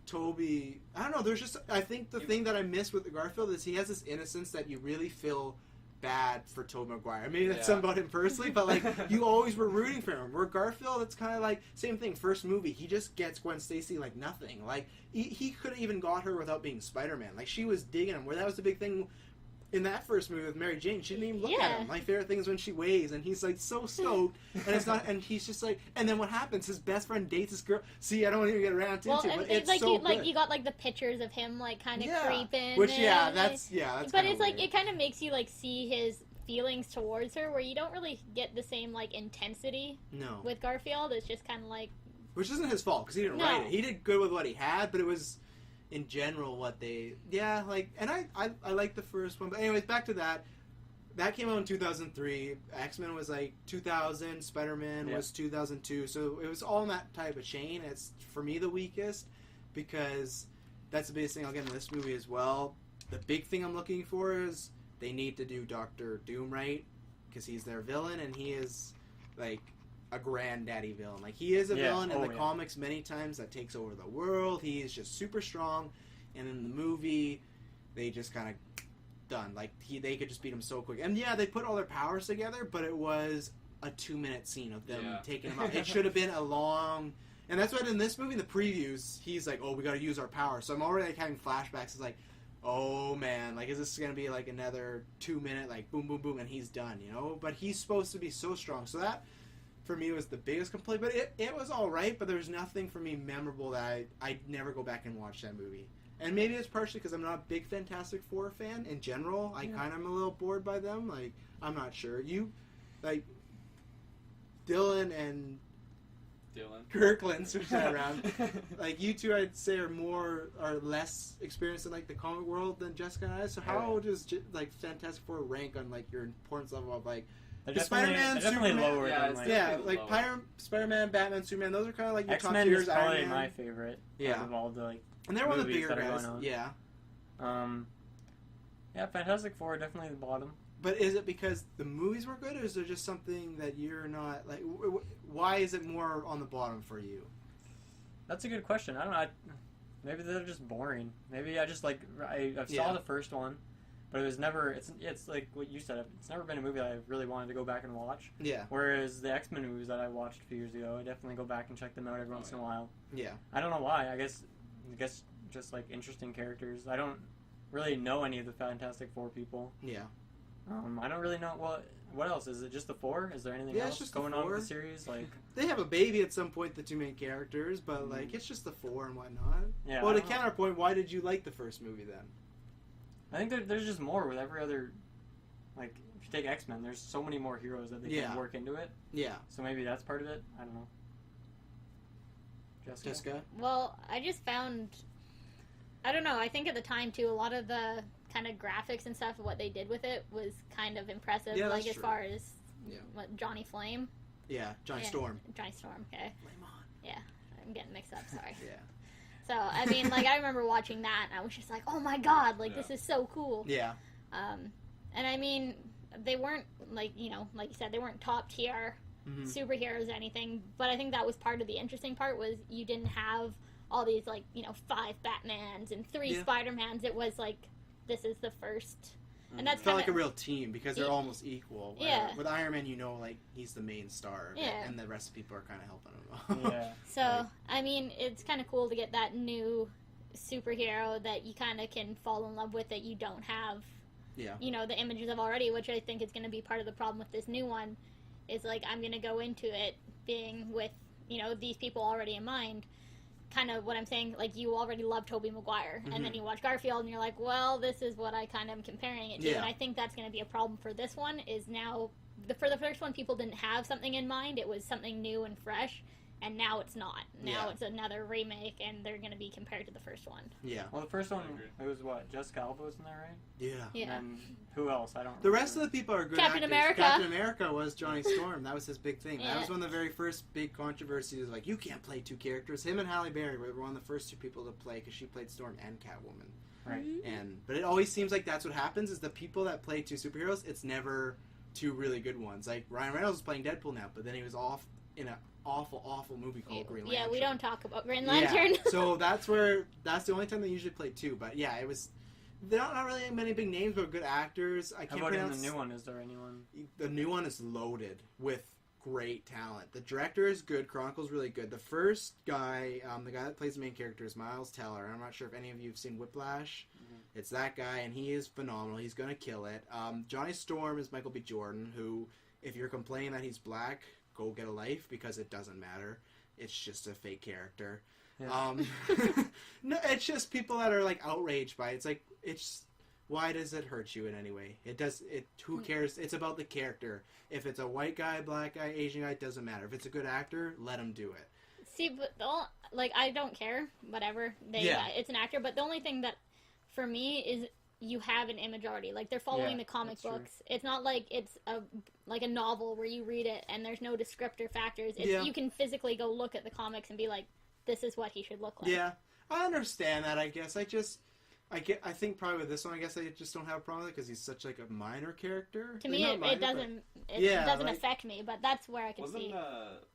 Toby. I don't know. There's just, I think the thing that I miss with Garfield is he has this innocence that you really feel bad for Tobey Maguire. Maybe that's Yeah. something about him personally, but like you always were rooting for him. Where Garfield, it's kind of like same thing. First movie, he just gets Gwen Stacy like nothing. Like he could have even got her without being Spider-Man. Like she was digging him. Where that was the big thing. In that first movie with Mary Jane, she didn't even look Yeah. at him. My favorite thing is when she waves and he's like so stoked, and it's not, and he's just like, and then what happens? His best friend dates this girl. See, I don't want to even get around to Well, it, and but it's like so you good. you got like the pictures of him like kind of creeping. Which and, that's but kinda it's like weird. it kind of makes you like see his feelings towards her, where you don't really get the same like intensity No, with Garfield. It's just kind of like which isn't his fault because he didn't No. write it. He did good with what he had, but it was in general what they like. And I like the first one, but anyways, back to that. That came out in 2003. X-Men was like 2000. Spider-Man Yeah. was 2002. So it was all in that type of chain. It's for me the weakest because that's the biggest thing I'll get in this movie as well. The big thing I'm looking for is they need to do Doctor Doom right because he's their villain and he is like a granddaddy villain. Like he is a Yeah. villain in Oh, the yeah. comics many times that takes over the world. He is just super strong, and in the movie they just kind of done. Like they could just beat him so quick. And yeah, they put all their powers together, but it was a 2-minute scene of them Yeah. taking him out. It should have been a long. And that's why in this movie, in the previews, he's like, "Oh, we got to use our power." So I'm already like having flashbacks. It's like, oh man, like is this gonna be like another 2-minute like boom boom boom and he's done, you know? But he's supposed to be so strong, so that for me was the biggest complaint. But it was all right, but there was nothing for me memorable that I'd never go back and watch that movie. And maybe it's partially because I'm not a big Fantastic Four fan in general. I kind of am a little bored by them. Like, I'm not sure. You, like, Dylan and Kirkland switching around. Like, you two, I'd say, are less experienced in, like, the comic world than Jessica and I. So how does, like, Fantastic Four rank on, like, your importance level of, like, Spider-Man, definitely Superman, lower than like Spider-Man, Batman, Superman. Those are kind of like your top X-Men tiers. is probably Iron Man. my favorite. Yeah, of all the like. And they're one of the bigger that guys. Yeah. Yeah, Fantastic Four definitely the bottom. But is it because the movies were good, or is there just something that you're not like? Why is it more on the bottom for you? That's a good question. I don't know. Maybe they're just boring. Maybe I just like I saw the first one. But it was never. It's like what you said. It's never been a movie that I really wanted to go back and watch. Yeah. Whereas the X-Men movies that I watched a few years ago, I definitely go back and check them out every once in a while. Yeah. I don't know why. I guess just like interesting characters. I don't really know any of the Fantastic Four people. Yeah. I don't really know what else. Is it just the four? Is there anything else just going on with the series? Like they have a baby at some point, the two main characters, but like it's just the four and whatnot. Yeah. Well, to counterpoint, why did you like the first movie then? I think there's just more with every other, like, if you take X-Men, there's so many more heroes that they can work into it. Yeah. So maybe that's part of it. I don't know. Jessica? Well, I just found, I don't know, I think at the time, too, a lot of the kind of graphics and stuff, what they did with it was kind of impressive. Yeah, like, that's as true. far as, what, Johnny Flame? Yeah, Johnny Storm. Johnny Storm, okay. Flame on. Yeah, I'm getting mixed up, sorry. Yeah. So, I mean, like, I remember watching that, and I was just like, oh my god, like, this is so cool. Yeah. And I mean, they weren't, like, you know, like you said, they weren't top tier superheroes or anything, but I think that was part of the interesting part, was you didn't have all these, like, you know, 5 Batmans and 3 Spider-Mans. It was like, this is the first. And that's it felt like a real team because they're almost equal. Yeah. With Iron Man, you know, like he's the main star, and the rest of the people are kind of helping him. Yeah. So I mean, it's kind of cool to get that new superhero that you kind of can fall in love with that you don't have. Yeah. You know, the images of already, which I think is going to be part of the problem with this new one, is like I'm going to go into it being with, you know, these people already in mind. Kind of what I'm saying, like, you already love Tobey Maguire, and then you watch Garfield, and you're like, well, this is what I kind of am comparing it to, and I think that's going to be a problem for this one, is now, for the first one, people didn't have something in mind, it was something new and fresh, and now it's not. Now it's another remake, and they're going to be compared to the first one. Yeah. Well, the first one, it was what? Jessica Alba was in there, right? Yeah. And who else? I don't The remember. rest of the people are good Captain actors. America. Captain America was Johnny Storm. That was his big thing. Yeah. That was one of the very first big controversies. Like, you can't play 2 characters. Him and Halle Berry were one of the first 2 people to play because she played Storm and Catwoman. Right. But it always seems like that's what happens, is the people that play 2 superheroes, it's never 2 really good ones. Like, Ryan Reynolds is playing Deadpool now, but then he was off in an awful movie called Green Lantern. Yeah, we don't talk about Green Lantern. Yeah. So that's the only time they usually play 2. But yeah, it was. They're not really many big names, but good actors. I can't How about in pronounce the new one? Is there anyone? The new one is loaded with great talent. The director is good. Chronicle's really good. The first guy, the guy that plays the main character, is Miles Teller. I'm not sure if any of you have seen Whiplash. It's that guy, and he is phenomenal. He's gonna kill it. Johnny Storm is Michael B. Jordan, who, if you're complaining that he's black, go get a life, because it doesn't matter. It's just a fake character. Yeah. No, it's just people that are like outraged by it. It's like, why does it hurt you in any way? Who cares? It's about the character. If it's a white guy, black guy, Asian guy, it doesn't matter. If it's a good actor, let him do it. See, but I don't care. Whatever. It's an actor. But the only thing that, for me, is you have an image already. Like, they're following the comic books. True. It's not like it's a novel where you read it and there's no descriptor factors. You can physically go look at the comics and be like, this is what he should look like. Yeah, I understand that. I guess I think probably with this one, I guess I just don't have a problem with it because he's such like a minor character. To me, it doesn't affect me, but that's where I can see.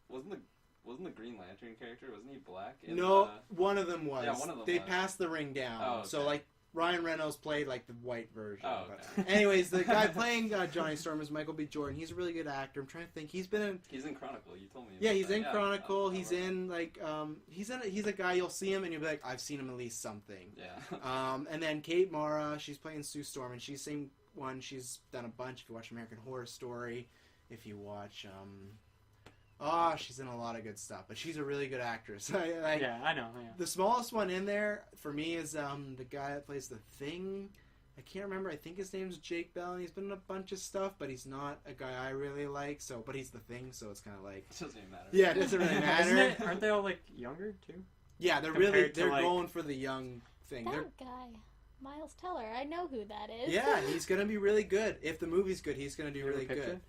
Wasn't the Green Lantern character, wasn't he black? No, one of them was. Yeah, one of them They was. passed the ring down. Oh, okay. So like Ryan Reynolds played like the white version. Oh, But okay. anyways, the guy playing Johnny Storm is Michael B. Jordan. He's a really good actor. I'm trying to think. He's been in. He's in Chronicle. You told me. Yeah, about he's that. in Chronicle. I He's remember. in like he's a guy you'll see him and you'll be like, I've seen him at least something. Yeah. And then Kate Mara, she's playing Sue Storm, and she's same one. She's done a bunch. If you watch American Horror Story, if you watch she's in a lot of good stuff. But she's a really good actress. Yeah, I know. Yeah. The smallest one in there for me is the guy that plays the Thing. I can't remember. I think his name's Jake Bell, and he's been in a bunch of stuff, but he's not a guy I really like. So, but he's the Thing, so it's kind of like It doesn't even matter. yeah, it doesn't really Isn't matter. it, aren't they all like younger too? Yeah, they're Compared to, they're like- going for the young thing. They're, That guy, Miles Teller. I know who that is. yeah, he's gonna be really good. If the movie's good, he's gonna do You ever really picked good. it?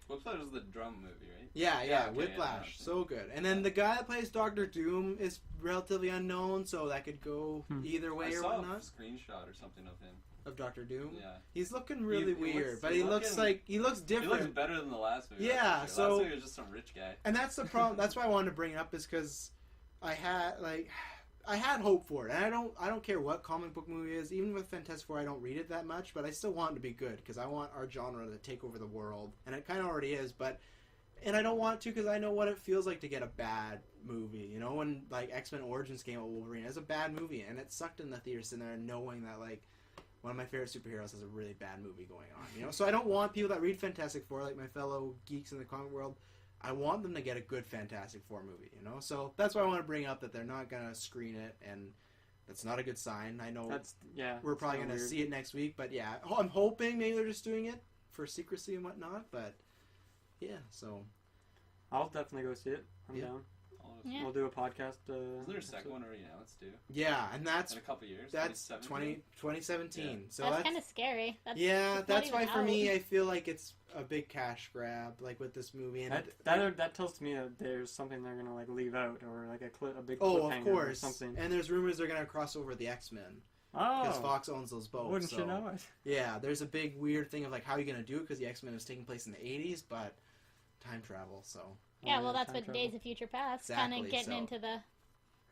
Whiplash was the drum movie, right? Yeah, Yeah, okay, Whiplash, yeah. so good. And then the guy that plays Doctor Doom is relatively unknown, so that could go either I way or saw a whatnot. screenshot or something of him. Of Doctor Doom, Yeah. he's looking really He weird, looks- but he he looks looking- like he looks He different. looks better than the last movie. Yeah, that's for so- sure. Last movie was just some rich guy. And that's the problem. That's why I wanted to bring it up, is because I had hope for it, and I don't care what comic book movie is. Even with Fantastic Four, I don't read it that much, but I still want it to be good because I want our genre to take over the world, and it kind of already is. And I don't want to because I know what it feels like to get a bad movie. You know, when like X-Men Origins came out with Wolverine, it was a bad movie, and it sucked in the theater sitting there knowing that like one of my favorite superheroes has a really bad movie going on. You know, so I don't want people that read Fantastic Four, like my fellow geeks in the comic world. I want them to get a good Fantastic Four movie, you know? So that's why I want to bring up that they're not going to screen it, and that's not a good sign. I know we're probably going to see it next week, but yeah, I'm hoping maybe they're just doing it for secrecy and whatnot, but yeah, so. I'll definitely go see it. I'm down. Yeah. We'll do a podcast. Is there a second one already announced too? Yeah, and that's In a couple years. that's 2017? 2017. Yeah. So that's kind of scary. That's that's not why even for me, out. I feel like it's a big cash grab, like with this movie. And That tells me that there's something they're gonna like leave out, or like a big oh, cliffhanger of or course. something. And there's rumors they're gonna cross over the X-Men because Oh, Fox owns those both. wouldn't so. you know it? Yeah, there's a big weird thing of like how are you gonna do it because the X-Men was taking place in the 80s, but time travel. So Yeah, well, that's time what travel. Days of Future Past Exactly, kind of getting so- into the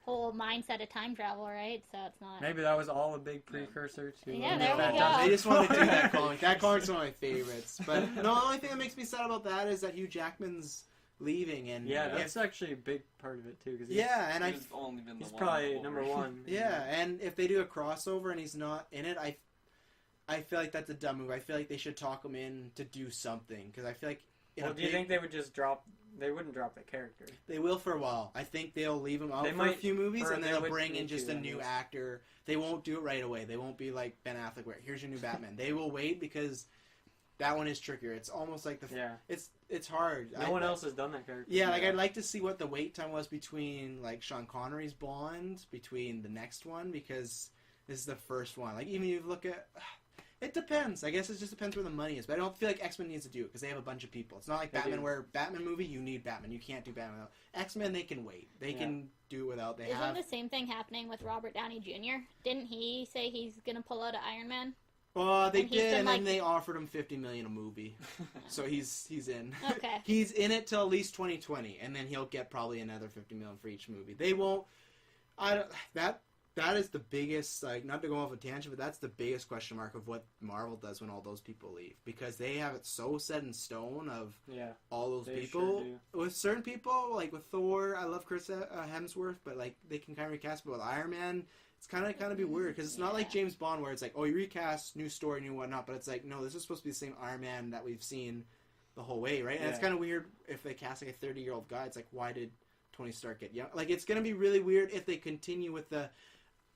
whole mindset of time travel, right? So it's not. Maybe that was all a big precursor to. Yeah, the there we Fantastic go. they just want to do that Four. comic. That comic's one of my favorites. But no, the only thing that makes me sad about that is that Hugh Jackman's leaving, and Yeah, that's actually a big part of it too. Cause and He's only been the he's one probably Wolverine. number one. yeah, and if they do a crossover and he's not in it, I feel like that's a dumb move. I feel like they should talk him in to do something because I feel like. Well, do you think they would just drop? They wouldn't drop the character. They will for a while. I think they'll leave him out They for a might- few movies, or and then they they'll would bring in need just to, a I new guess. actor. They won't do it right away. They won't be like Ben Affleck, where here's your new Batman. They will wait because that one is trickier. It's almost like Yeah. it's hard. No one else has done that character. Yeah, like I'd like to see what the wait time was between like Sean Connery's Bond between the next one because this is the first one. Like even if you look at. It depends. I guess it just depends where the money is. But I don't feel like X-Men needs to do it because they have a bunch of people. It's not like They Batman do. where Batman movie, you need Batman. You can't do Batman without. X-Men, they can wait. They can do it without. They Isn't have. the same thing happening with Robert Downey Jr.? Didn't he say he's gonna pull out of Iron Man? Well, they and he's did, been, and like- then they offered him $50 million a movie. So he's in. Okay. He's in it till at least 2020, and then he'll get probably another $50 million for each movie. They won't. That is the biggest, like, not to go off a tangent, but that's the biggest question mark of what Marvel does when all those people leave. Because they have it so set in stone of all those They people. sure do. With certain people, like with Thor, I love Chris Hemsworth, but, like, they can kind of recast. But with Iron Man, it's kind of be weird. Because it's not like James Bond where it's like, oh, you recast, new story, new whatnot. But it's like, no, this is supposed to be the same Iron Man that we've seen the whole way, right? And it's kind of weird if they cast, like, a 30-year-old guy. It's like, why did Tony Stark get young? Like, it's going to be really weird if they continue with the...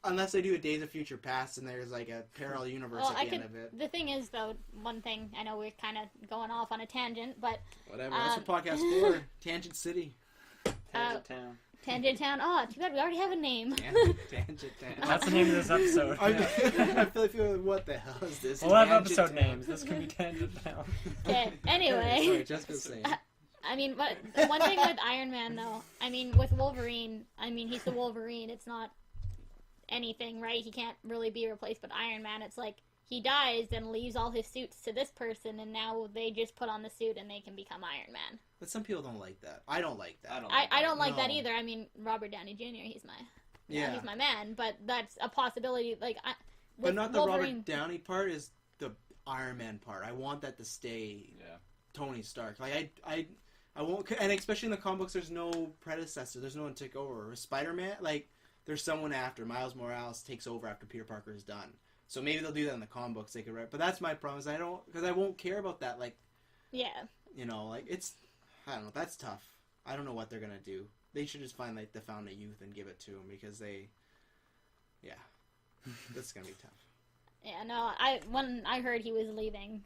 Unless they do a Days of Future Past and there's like a parallel universe at the end of it. The thing is, though, one thing, I know we're kind of going off on a tangent, but... Whatever, that's what podcast for. Tangent City. Tangent Town. Tangent Town. Oh, too bad we already have a name. Tangent Town. That's the name of this episode. I feel like, what the hell is this? We'll have Tangent episode Town. names. This can be Tangent Town. Okay, anyway. Sorry, Jessica's saying. I mean, but one thing with Iron Man, though, I mean, with Wolverine, I mean, he's the Wolverine. It's not anything, right? He can't really be replaced. But Iron Man, it's like he dies and leaves all his suits to this person, and now they just put on the suit and they can become Iron Man. But some people don't like that. I don't like that. I don't like that No. either. I mean, Robert Downey Jr., he's my Yeah. he's my man. But that's a possibility. Like, But not the Wolverine. Robert Downey part, is the Iron Man part. I want that to stay Tony Stark. Like, I won't... And especially in the comic books, there's no predecessor. There's no one to take over. With Spider-Man, like, there's someone after. Miles Morales takes over after Peter Parker is done. So maybe they'll do that in the comic books. They could write... But that's my problem. Is because I won't care about that. Like... Yeah. You know, like, it's... I don't know. That's tough. I don't know what they're going to do. They should just find, like, the Fountain of Youth and give it to him because they... Yeah. That's going to be tough. Yeah, no, when I heard he was leaving,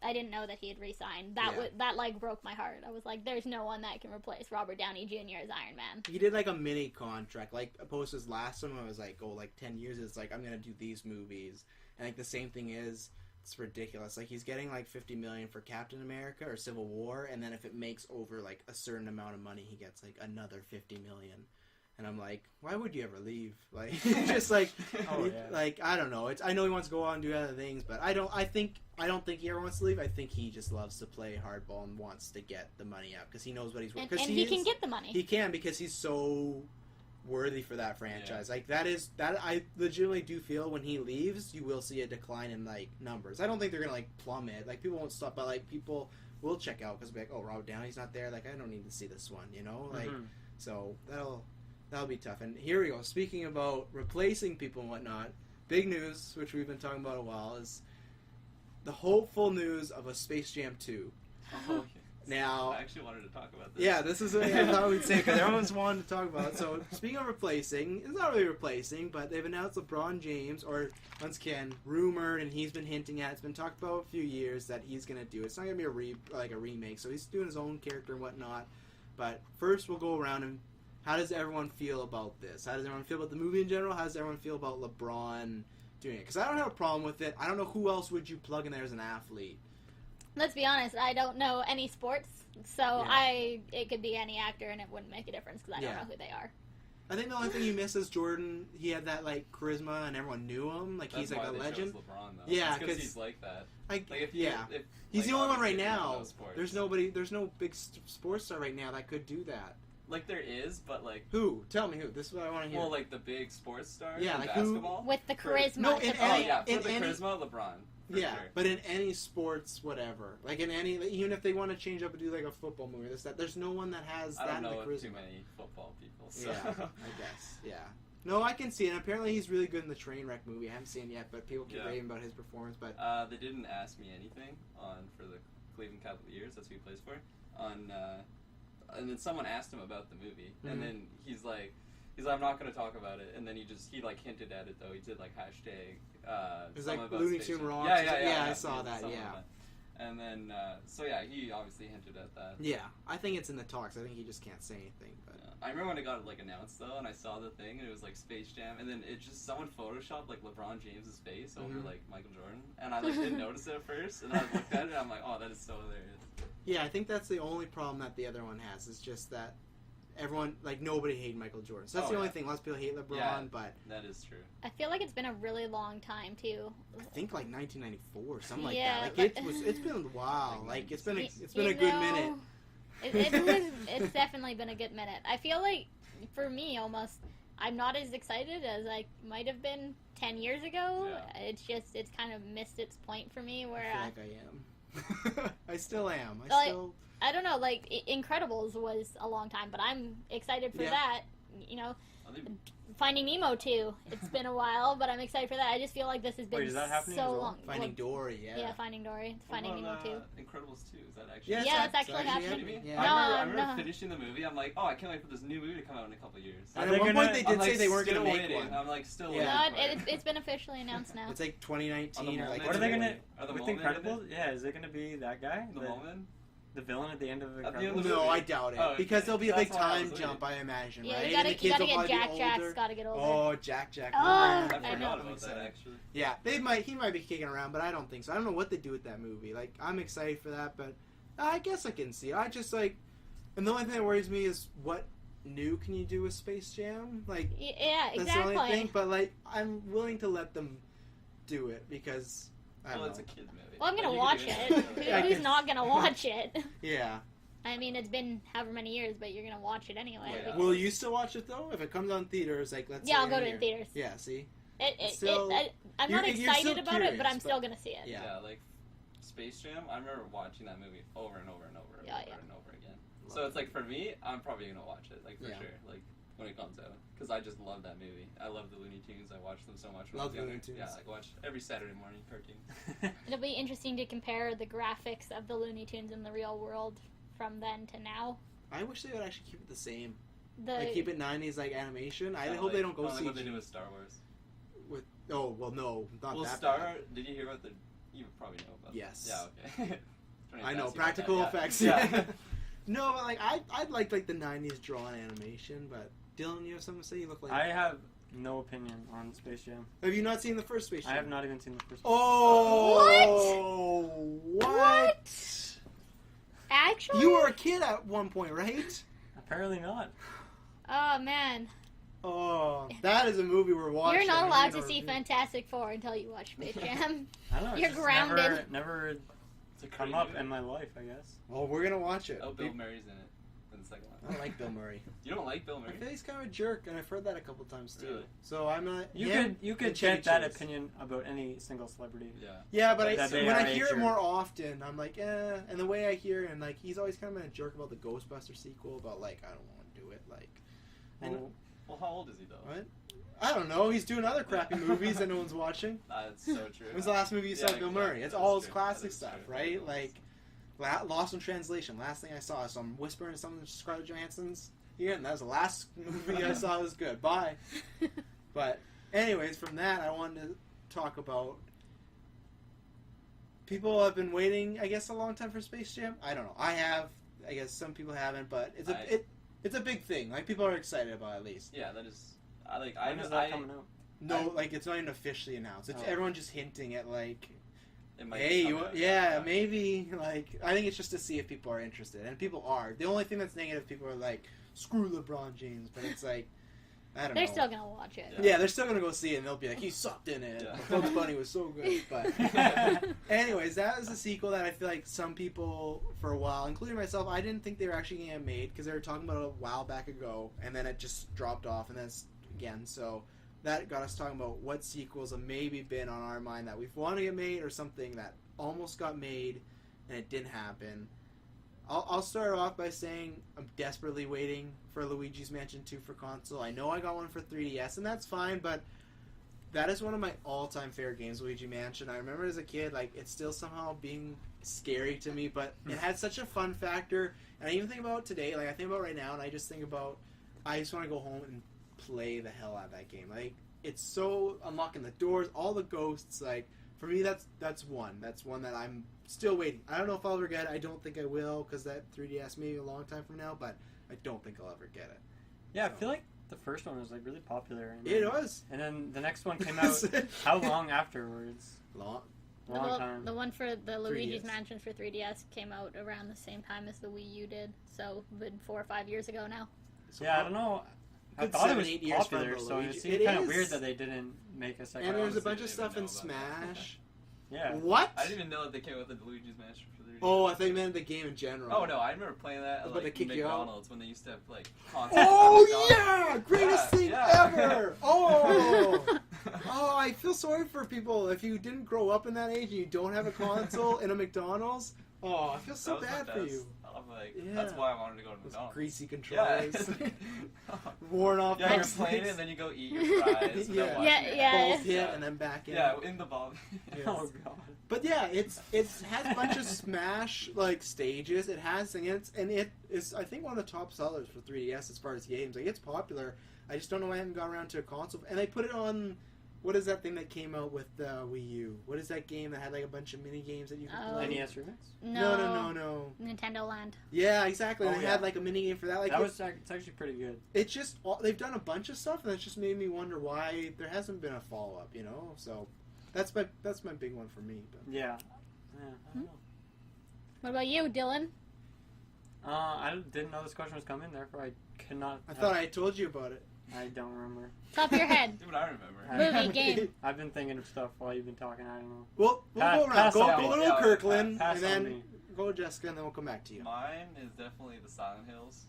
I didn't know that he had resigned. That like broke my heart. I was like, there's no one that can replace Robert Downey Jr. as Iron Man. He did like a mini contract, like opposed to his last one. I was like, oh, like 10 years. It's like I'm gonna do these movies, and like the same thing is, it's ridiculous. Like he's getting like $50 million for Captain America or Civil War, and then if it makes over like a certain amount of money, he gets like another $50 million. And I'm like, why would you ever leave? Like, just like, like I don't know. I know he wants to go on and do other things, but I don't think he ever wants to leave. I think he just loves to play hardball and wants to get the money out because he knows what he's worth. And he can get the money. He can because he's so worthy for that franchise. Like that I legitimately do feel when he leaves, you will see a decline in like numbers. I don't think they're gonna like plummet. Like people won't stop, but like people will check out because like, oh, Robert Downey's not there. Like I don't need to see this one, you know. Like so that'll be tough. And here we go. Speaking about replacing people and whatnot, big news, which we've been talking about a while, is the hopeful news of a Space Jam 2. Oh, now, I actually wanted to talk about this. Yeah, this is what I thought we'd say, because everyone's wanted to talk about it. So, speaking of replacing, it's not really replacing, but they've announced LeBron James, or, once again, rumored, and he's been hinting at, it's been talked about a few years, that he's going to do it. It's not going to be a remake, so he's doing his own character and whatnot. But first, we'll go around and how does everyone feel about this? How does everyone feel about the movie in general? How does everyone feel about LeBron doing it? Because I don't have a problem with it. I don't know who else would you plug in there as an athlete. Let's be honest, I don't know any sports, so it could be any actor and it wouldn't make a difference because I don't know who they are. I think the only thing you miss is Jordan. He had that like charisma and everyone knew him. Like he's like a legend. LeBron, though. Yeah, because he's like that. If he's the only one right now. There's no big sports star right now that could do that. Like there is, but like who? Tell me who. This is what I want to hear. Well, like the big sports stars. Yeah, in like basketball. With the charisma. No, for the charisma, LeBron. Yeah, sure. But in any sports, whatever. Like in any, even if they want to change up and do like a football movie, there's no one that has that in the charisma. I don't know too many football people. So. Yeah, I guess. Yeah. No, I can see it. And apparently, he's really good in the Trainwreck movie. I haven't seen it yet, but people keep raving about his performance. But they didn't ask me anything for the Cleveland Cavaliers. That's who he plays for. And then someone asked him about the movie, and then he's like, I'm not going to talk about it. And then he like hinted at it though. He did like hashtag. It was like Looney Tunes Rocks. Yeah, I saw that. Yeah. And then, he obviously hinted at that. Yeah, I think it's in the talks. I think he just can't say anything. But I remember when it got like announced though, and I saw the thing, and it was like Space Jam, and then it just someone photoshopped like LeBron James's face over like Michael Jordan, and I like didn't notice it at first, and I looked at it, and I'm like, oh, that is so hilarious. Yeah, I think that's the only problem that the other one has. Is just that everyone, like, nobody hated Michael Jordan. So that's the only thing. Lots of people hate LeBron, but that is true. I feel like it's been a really long time too. I think like 1994 or something like that. Like it's been a while. Like it's been a good minute. It's definitely been a good minute. I feel like for me, almost, I'm not as excited as I might have been 10 years ago. Yeah. It's kind of missed its point for me. Where I feel like I am. I still am. I don't know. Like Incredibles was a long time, but I'm excited for that. You know, Finding Nemo too. It's been a while, but I'm excited for that. I just feel like this has been so long. Finding Dory, yeah, Finding Dory. Finding Nemo too. Incredibles 2. Is that actually? Yeah, that's actually happening. Yeah. I remember finishing the movie. I'm like, oh, I can't wait for this new movie to come out in a couple of years. And at one point they did say they weren't going to make one. I'm like, still waiting. It's been officially announced now. It's like 2019 or like. What are they going to? With Incredibles? Yeah, is it going to be that guy? The Moment? The villain at the end of Incredibles? No, I doubt it. Because there'll be a big time jump, I imagine, right? You gotta get Jack. Jack's gotta get older. Oh, Jack. Oh, I forgot about that, actually. Yeah, he might be kicking around, but I don't think so. I don't know what they do with that movie. Like, I'm excited for that, but I guess I can see it. I just, like... And the only thing that worries me is what new can you do with Space Jam? Like, yeah, exactly. That's the only thing, but, like, I'm willing to let them do it, because... I don't know. It's a kid's movie. Well, I'm gonna watch it. Who's not gonna watch it? Yeah. I mean, it's been however many years, but you're gonna watch it anyway. Yeah. Will you still watch it though? If it comes on theaters, like let's. Yeah, I'll go to it in theaters. Yeah. See. I'm not you're excited still about it, but I'm curious, still gonna see it. Yeah. Yeah, like Space Jam. I remember watching that movie over and over and over and Yeah, over yeah. and over again. So it's like for me, I'm probably gonna watch it, like for Yeah. sure, like when it comes out, because I just love that movie. I love the Looney Tunes. I watched them so much. When I Love was younger. Looney Tunes. Yeah, like watch every Saturday morning cartoon. It'll be interesting to compare the graphics of the Looney Tunes in the real world from then to now. I wish they would actually keep it the same. The Like keep it 90s like animation. I Kinda hope like, they don't go kinda like CG. what they do with Star Wars. With well, no, not Well, that Star. bad. Did you hear about the? You probably know about. Yes. Yeah. Okay. Trying to I know ask you about practical that, yeah. effects. Yeah. No, but like I'd like the 90s drawn animation. But Dylan, you have something to say? You look like. I have no opinion on Space Jam. Have you not seen the first Space Jam? I have not even seen the first. Oh, what? Actually, You were a kid at one point, right? Apparently not. oh man, Oh, that is a movie we're watching. you're not allowed to We're see reviewing. Fantastic Four until you watch Space Jam. I don't know. You're it's just grounded. Never It's a come great up movie. in my life, I guess. Well, we're gonna watch it. Oh, Bill Murray's in it. In the second I one. don't like Bill Murray. You don't like Bill I Murray? feel he's kind of a jerk, and I've heard that a couple times too. Really? So I'm not. You him could and Chevy get that Chase. opinion about any single celebrity. Yeah. Yeah, but That when they I are a hear it jerk. more often, I'm like, eh. And the way I hear it, and like he's always kind of been a jerk about the Ghostbusters sequel, about like I don't want to do it. Like, and Well, how old is he though? what? I don't know. He's doing other crappy movies that no one's watching. That's so true. When was the last movie you saw Yeah, of Bill exactly. Murray? It's That all is his true. classic That is stuff, true. right? That is- Like, Lost in Translation. Last thing I saw, so I'm whispering to someone Scarlett Johansson's here, and that was the last movie I saw. Was good. Bye. But anyways, from that, I wanted to talk about people have been waiting, I guess, a long time for Space Jam. I don't know. I have. I guess some people haven't, but it's a big thing. Like people are excited about it, at least. Yeah, that is. I like. When is that coming out? No, like it's not even officially announced. It's Oh. everyone just hinting at like, It might hey, come out. yeah, maybe. Like I think it's just to see if people are interested, and people are. The only thing that's negative, people are like, screw LeBron James, but it's like, I don't They're know. still gonna watch it. Yeah, they're still gonna go see it, and they'll be like, he sucked in it. Yeah. Bugs Bunny was so good. But anyways, that was a sequel that I feel like some people, for a while, including myself, I didn't think they were actually gonna get made because they were talking about it a while back ago, and then it just dropped off, and then again, so that got us talking about what sequels have maybe been on our mind that we've wanted to get made, or something that almost got made and it didn't happen. I'll start off by saying I'm desperately waiting for Luigi's Mansion 2 for console. I know I got one for 3DS, and that's fine, but that is one of my all-time favorite games, Luigi Mansion. I remember as a kid, like, it's still somehow being scary to me, but it had such a fun factor, and I even think about it today, like, I think about it right now, and I just think about, I just want to go home and play the hell out of that game. Like, it's so unlocking the doors, all the ghosts, like, for me, that's one that I'm still waiting. I don't know if I'll ever get it. I don't think I will, because that 3DS maybe a long time from now, but I don't think I'll ever get it. Yeah, So. I feel like the first one was like really popular. And It then, was. And then the next one came out. How long afterwards? Long. Long time. The one for the Luigi's 3DS. Mansion for 3DS came out around the same time as the Wii U did, so been 4 or 5 years ago now. So Yeah, I don't know. I Good thought it 7, was 8 years from popular, so Luigi. it seemed It kind of is. weird that they didn't make a second And one. there's a honestly bunch of didn't stuff even in know about that. Smash. Yeah. What? I didn't even know that they came with the Luigi's Mansion for 3DS. Oh, I thought you meant the game in general. Oh no, I remember playing that I at was about like to kick you out. McDonald's when they used to have like concerts. Oh at yeah! Greatest thing Yeah. ever! Oh! Oh, I feel sorry for people if you didn't grow up in that age and you don't have a console in a McDonald's. Oh, I feel so That was bad the for best. you. I'm like, Yeah. that's why I wanted to go to Those McDonald's. greasy Yeah. controllers. Worn off Yeah, you're thumbsticks. playing it, and then you go eat your fries. And Yeah. then watch Yeah, it. yeah. Both hit and then back in. Yeah, in the ball. Yes. Oh god. But yeah, it has a bunch of Smash like stages. It has and it is I think one of the top sellers for 3DS as far as games. Like it's popular. I just don't know why I haven't gone around to a console. And they put it on. What is that thing that came out with the Wii U? What is that game that had like a bunch of mini games that you could Oh. play? NES Remix? No. Nintendo Land. Yeah, exactly. And Oh, they yeah. had like a mini game for that. Like That was it's actually pretty good. it's just they've done a bunch of stuff, and it's just made me wonder why there hasn't been a follow up. You know, so that's my big one for me. But. Yeah. Yeah. I don't know. What about you, Dylan? I didn't know this question was coming, therefore I cannot. I thought I had told you about it. I don't remember. Top of your head. Dude, I remember. Movie, game. I've been thinking of stuff while you've been talking. I don't know. Well, we'll go around. Pass Go on me. to Yeah, Kirkland, pass and on then me. go Jessica, and then we'll come back to you. Mine is definitely the Silent Hills.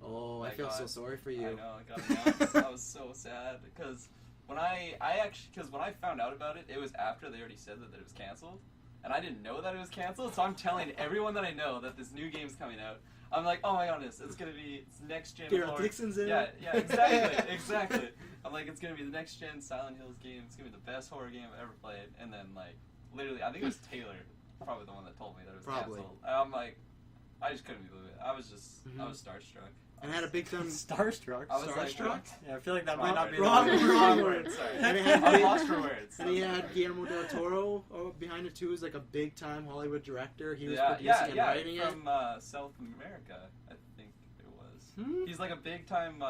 Oh, My I feel so God. sorry for I you. know, I got announced. I was so sad because when I actually, because when I found out about it, it was after they already said that it was canceled, and I didn't know that it was canceled. So I'm telling everyone that I know that this new game's coming out. I'm like, oh my goodness, it's next gen. Daryl Dixon's in Yeah, it. yeah, exactly, exactly. I'm like, it's gonna be the next gen Silent Hills game. It's gonna be the best horror game I've ever played. And then like, literally, I think it was Taylor, probably the one that told me that it was canceled. And I'm like, I just couldn't believe it. I was just, I was starstruck. And had a big time Starstruck. I was Starstruck? like, Yeah, I feel like that might Wrong- not be wrong- the wrong word. Sorry. And it had I was big- lost for words. And he had Guillermo del Toro behind it too. He's like a big time Hollywood director. He was yeah, producing and writing it. from South America, I think it was. Hmm? He's like a big time,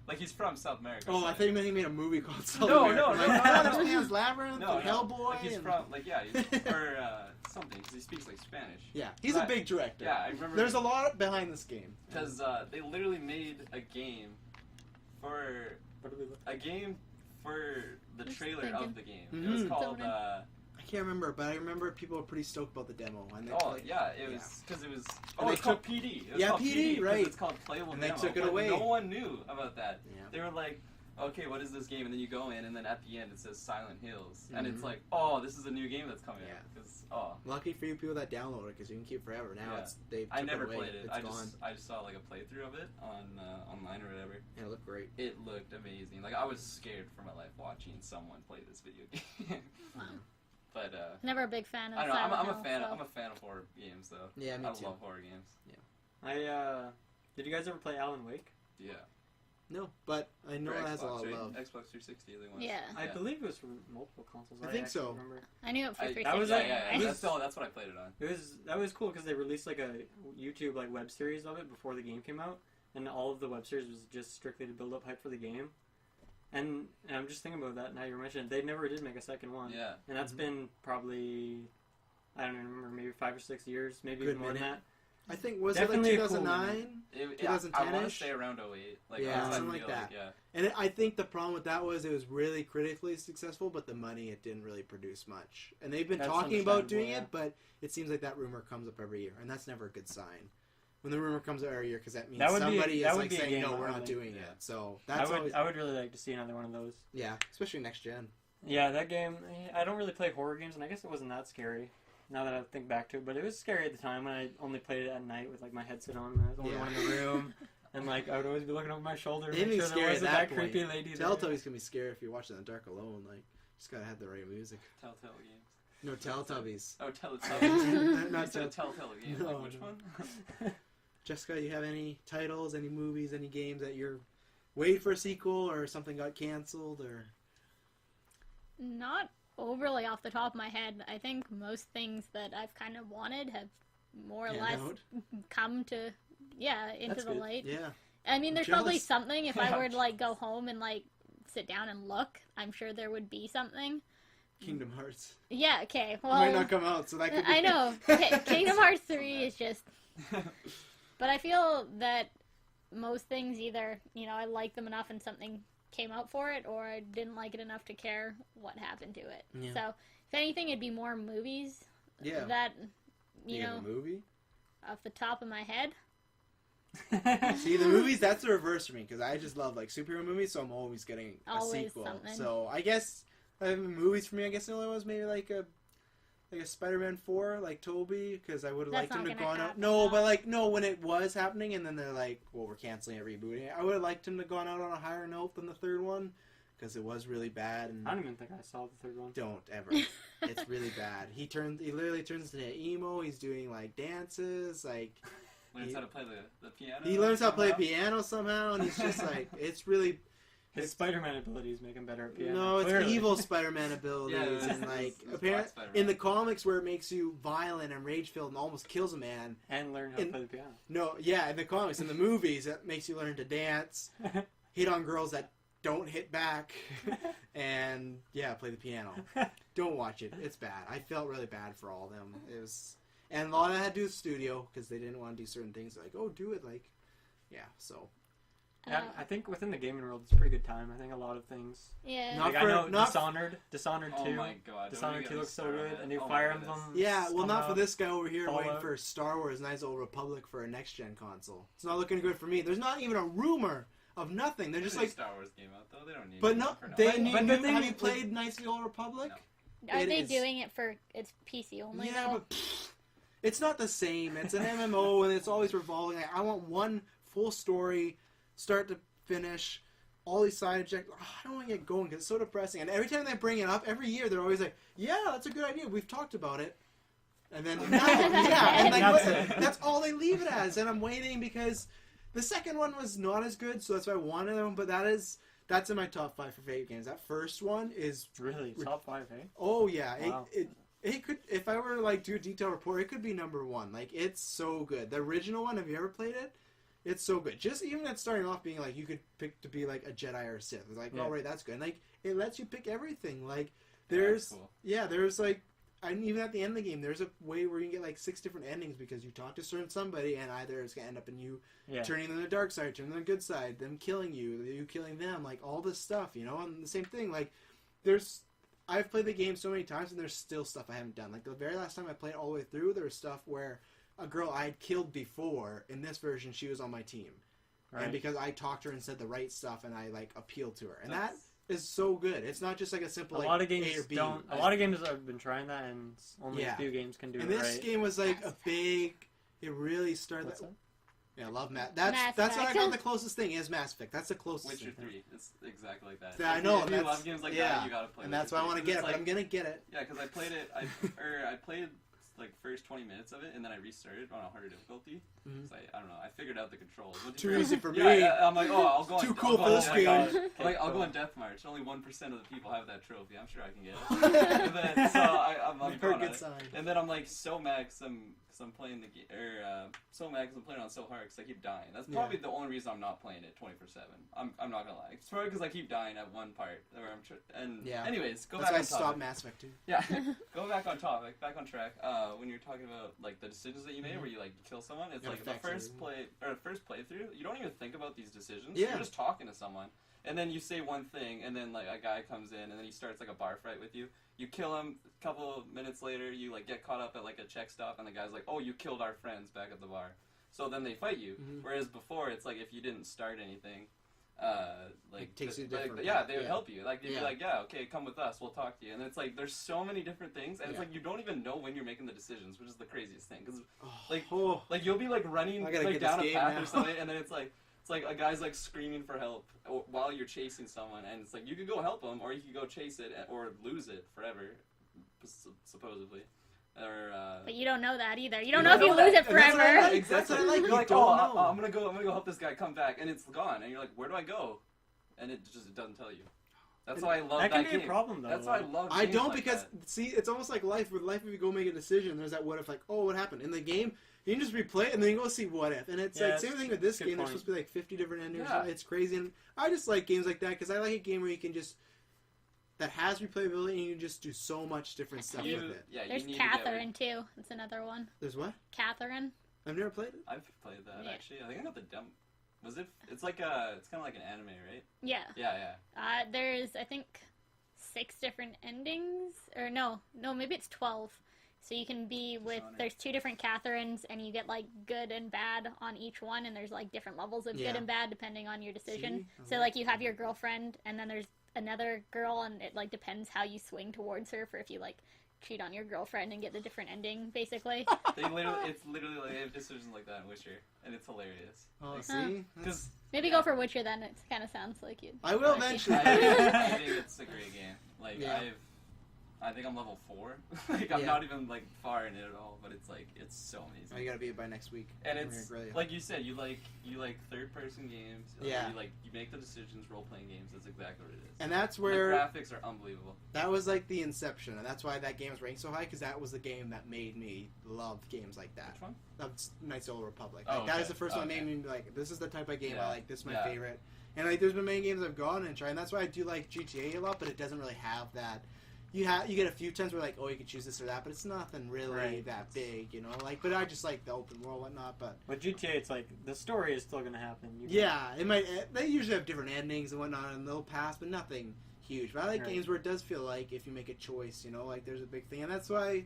like he's from South America. Oh, so I think he made a movie called South No, America. no, Like, no, no, there's no. Pan's Labyrinth No, and no. Hellboy. Like he's and... from, like or something, because he speaks like Spanish. Yeah, he's But- a big director. Yeah, I remember. There's a lot behind this game. Because they literally made a game for the Just trailer thinking. of the game. It was Mhm. called. I can't remember, but I remember people were pretty stoked about the demo. And they, Oh like, yeah, it was because it was. And Oh, they it's called took- PD. It was Yeah, called PD, 'cause right. It's called playable And they demo. took it but away. No one knew about that. Yeah. They were like, okay, what is this game? And then you go in, and then at the end it says Silent Hills, and it's Mhm. like, oh, this is a new game that's coming Yeah. out. Because Lucky for you people that download it, because you can keep it forever. Now Yeah. they I took never away. played it. It's I gone. just saw like a playthrough of it on online or whatever. Yeah, it looked great. It looked amazing. Like I was scared for my life watching someone play this video game. Wow. But Never a big fan of I don't know. Silent I'm a Hill, fan. so- I'm a fan of horror games, though. Yeah, me I too. love horror games. Did you guys ever play Alan Wake? Yeah. No, but I know For it has a Xbox, lot of right? love. Xbox 360, they want. Yeah. I believe it was for multiple consoles. I think actually so. Remember. I knew it for I, 360. that was yeah, like- yeah, it yeah. was- That's what I played it on. That was cool because they released like a YouTube like web series of it before the game came out, and all of the web series was just strictly to build up hype for the game. And I'm just thinking about that now you mentioned they never did make a second one. Yeah. And that's been probably, I don't even remember, maybe 5 or 6 years, maybe Good even more than minute. that. I think, was Definitely it a like cool 2009? I want to 2010-ish? say around 08. Like, Yeah, that's what I something like feel that. Yeah. And I think the problem with that was it was really critically successful, but the money, it didn't really produce much. And they've been That's talking about understandable, doing yeah. it, but it seems like that rumor comes up every year, and that's never a good sign. When the rumor comes up every year, because that means That would be- somebody that is would like be a saying, game, no, we're I not think. doing Yeah. it. So that's always, I would really like to see another one of those. yeah, especially next gen. Yeah, that game. I don't really play horror games, and I guess it wasn't that scary. Now that I think back to it, but it was scary at the time when I only played it at night with like my headset on. And I was the only Yeah. one in the room, and like I would always be looking over my shoulder, to It'd make be sure scary there at wasn't that that point. creepy lady there. Teletubbies can be scary if you're watching in the dark alone. Like, just gotta have the right music. Telltale games. No, Teletubbies. Oh, Telltale. Not You said Tell- Telltale games. No, Like, which no. one? Jessica, you have any titles, any movies, any games that you're waiting for a sequel, or something got canceled, or? Not overly off the top of my head. I think most things that I've kind of wanted have more or Panned less out? come to, into That's the good. light. Yeah. I mean, there's probably Jealous. something. If I Yeah. were to like go home and like sit down and look, I'm sure there would be something. Kingdom Hearts. Yeah. Okay. It might Well, not come out, so that could be... I know. Kingdom Hearts 3 is just. But I feel that most things either I like them enough and something came out for it, or I didn't like it enough to care what happened to it. Yeah. So if anything, it'd be more movies Yeah. that You have a movie? off the top of my head. See, the movies, that's the reverse for me, because I just love, like, superhero movies, so I'm always getting a Always sequel. something. So, I guess, movies for me, I guess the only one was maybe, like a Spider-Man 4, like Tobey, because I would have That's liked him to not have gonna gone out. happen, No, though. but, like, no, when it was happening, and then they're like, well, we're canceling it, rebooting it, I would have liked him to have gone out on a higher note than the third one, because it was really bad, and I don't even think I saw the third one. don't ever. It's really bad. He literally turns into emo, he's doing, like, dances, like... Learns how to play the piano. He learns how to play somehow. piano somehow, and he's just like, it's really... His Spider-Man abilities make him better at piano. No, it's clearly. evil Spider-Man abilities, Yeah, and like, it's Black apparently, Spider-Man. in the comics where it makes you violent and rage-filled and almost kills a man, And learn how to in- play the piano. no, yeah, in the comics, in the movies, it makes you learn to dance, hit on girls that don't hit back, and, yeah, play the piano. Don't watch it. It's bad. I felt really bad for all of them. It was... And a lot of that had to do with studio, because they didn't want to do certain things. Like, oh, do it, like... Yeah, so... Yeah, I think within the gaming world, it's a pretty good time. I think a lot of things. Yeah. Not Like, for- I know not- Dishonored Oh 2. my god. don't Dishonored even 2 looks so start on good. it. A new Oh my Fire goodness. Emblem. Yeah, well, not for Fallout. this guy over here waiting Fallout. for Star Wars Knights of the Old Republic for a next-gen console. It's not looking good for me. There's not even a rumor of nothing. They're just There's a like, Star Wars game out though. They don't need. but it no, for they nothing. need. But the thing Have you is, played Knights of the Old Republic? No. Are It they is- doing it for it's PC only Yeah, though? but it's not the same. It's an MMO, and it's always revolving. Like, I want one full story, start to finish. All these side objectives. Oh, I don't want to get going because it's so depressing. And every time they bring it up, every year they're always like, "Yeah, that's a good idea. We've talked about it." And then and like, That's that's it. all they leave it as. And I'm waiting because the second one was not as good, so that's why I wanted them. But that's in my top 5 for favorite games. That first one is Really? Top 5, eh? oh yeah, Wow. it could, if I were to like do a detailed report, it could be number 1. Like, it's so good. The original one, have you ever played it? It's so good. Just even at starting off being like, you could pick to be like a Jedi or a Sith. It's like, Yeah. oh right, that's good. And like, it lets you pick everything. Like, there's Cool. there's like, and even at the end of the game, there's a way where you can get like 6 different endings because you talk to certain somebody, and either it's gonna end up in you Yeah. turning them to the dark side, turning them to the good side, them killing you killing them, like all this stuff, you know. And the same thing, like, I've played the game so many times, and there's still stuff I haven't done. Like, the very last time I played it all the way through, there was stuff where a girl I had killed before, in this version, she was on my team. Right. And because I talked to her and said the right stuff, and I like appealed to her, and That's- that is so good. It's not just like a simple a like lot of games A or B. don't. A lot of games have been trying that, and only Yeah. a few games can do And it this right. game was like Mass a big. It really started. What's that? Yeah, I love Mass. That's Mass what I Effect. got the closest thing is Mass Effect. That's the closest. Witcher thing. 3. It's exactly like that. Yeah, I If know, you- If you that's- love games like yeah. that, you gotta play. And that's Witcher why I want to 3, get it, 'cause but it's I'm gonna get it. Yeah, because I played it. I played like first 20 minutes of it, and then I restarted on a harder difficulty. Mhm. 'Cause I don't know. I figured out the controls. Once Too you easy for me. Yeah, I'm like, oh, I'll go. Too on, cool I'll for go this on, game. I'm like, I'll go on Death March. Only 1% of the people have that trophy. I'm sure I can get it. And then, so I'm like, Very going on good it. sign. And then I'm like so mad because I'm playing the game, so mad because I'm playing on so hard because I keep dying. That's probably the only reason I'm not playing it 24/7. I'm not gonna lie. It's probably because I keep dying at one part where and Yeah. anyways, go That's why I back on stopped topic. Mass Effect too. Yeah, go back on topic, back on track. When you're talking about like the decisions that you made, where you like kill someone, it's It like the affects first everything. first playthrough. You don't even think about these decisions. Yeah. You're just talking to someone, and then you say one thing, and then like a guy comes in, and then he starts like a bar fight with you. You kill him. A couple of minutes later, you like get caught up at like a check stop, and the guy's like, "Oh, you killed our friends back at the bar." So then they fight you. Mhm. Whereas before, it's like if you didn't start anything, like It takes you a like, different yeah, path, they would yeah. help you. Like they'd Yeah. be like, "Yeah, okay, come with us. We'll talk to you." And it's like there's so many different things, and it's Yeah. like you don't even know when you're making the decisions, which is the craziest thing. Because like- oh, like you'll be like running I gotta like get down this a game path now. or something, and then it's like a guy's like screaming for help while you're chasing someone, and it's like you could go help him, or you could go chase it, or lose it forever, supposedly. Or But you don't know that either. You don't You know if don't you know lose that, it and that's what I forever. like. Exactly. That's what I like. You're You like, don't oh, know. I'm gonna go help this guy come back, and it's gone, and you're like, where do I go? And it doesn't tell you. That's And why I love That that, can be game. a problem though. That's why I like- love. I games don't like because that. see, it's almost like life. With life, if you go make a decision, there's that what if, like, oh, what happened in the game? You can just replay it and then you go see what if, and it's Yeah, like same that's thing with this good game. There's point. supposed to be like 50 different endings. Yeah. It's crazy, and I just like games like that because I like a game where you can just that has replayability and you can just do so much different stuff You- with it. yeah, There's you need to get Catherine too. That's another one. There's what? Catherine. I've never played it. I've played that Yeah. actually. I think I got the demo. Was it? It's like it's kind of like an anime, right? Yeah. Yeah. There's I think 6 different endings, or no, maybe it's 12. So you can be with. on it. There's 2 different Catherines, and you get like good and bad on each one, and there's like different levels of Yeah. good and bad depending on your decision. See? So like you have your girlfriend, and then there's another girl, and it like depends how you swing towards her for if you like cheat on your girlfriend and get the different ending, basically. It's literally like, they have decisions like that in Witcher, and it's hilarious. Oh, Like, see, That's- Because Maybe go for Witcher then. It kind of sounds like you. I will like it. eventually. I think it's a great game. Like Yeah. I think I'm level 4. Like I'm Yeah. not even like far in it at all, but it's like it's so amazing. Oh, you gotta be it by next week. And We're it's gonna grill you. like you said, you like third person games. Yeah. You make the decisions, role playing games. That's exactly what it is. And that's the where graphics are unbelievable. that was like the inception, and that's why that game is ranked so high because that was the game that made me love games like that. Which one? That's Knights of the Old Republic. Oh, Like, that okay. is the first one that Okay. made me be like, this is the type of game Yeah. I like. This is my Yeah. favorite. And like, there's been many games I've gone and tried, and that's why I do like GTA a lot. But it doesn't really have that. You get a few times where like, oh, you can choose this or that, but it's nothing really Right. that big, you know. Like, but I just like the open world, and whatnot. But With GTA, it's like the story is still gonna happen. yeah, it might. They usually have different endings and whatnot, and they'll pass, but nothing huge. But I like Right. games where it does feel like if you make a choice, you know, like there's a big thing, and that's why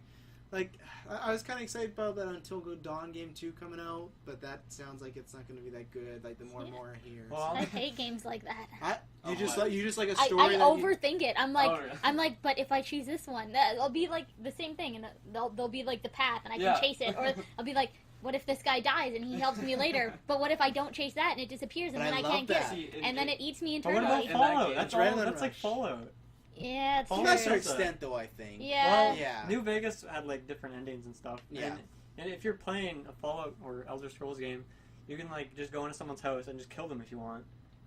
Like, I was kind of excited about that Until Dawn Game 2 coming out, but that sounds like it's not going to be that good. Like, the more and more I hear. Well, I hate games like that. You just like a I story. overthink it. I'm like, Oh, really? I'm like, but if I choose this one, it'll be like the same thing, and they'll be like the path, and I can chase it. Or I'll be like, what if this guy dies and he helps me later? But what if I don't chase that and it disappears and But then I I love can't get that. it, and then it eats me But what internally. about Fallout? game, That's Adrenaline like Rush. Fallout. Yeah, it's Fallout To a true. certain does that. extent, though, I think. Yeah. Well, Yeah. New Vegas had like different endings and stuff. Yeah. And if you're playing a Fallout or Elder Scrolls game, you can like just go into someone's house and just kill them if you want,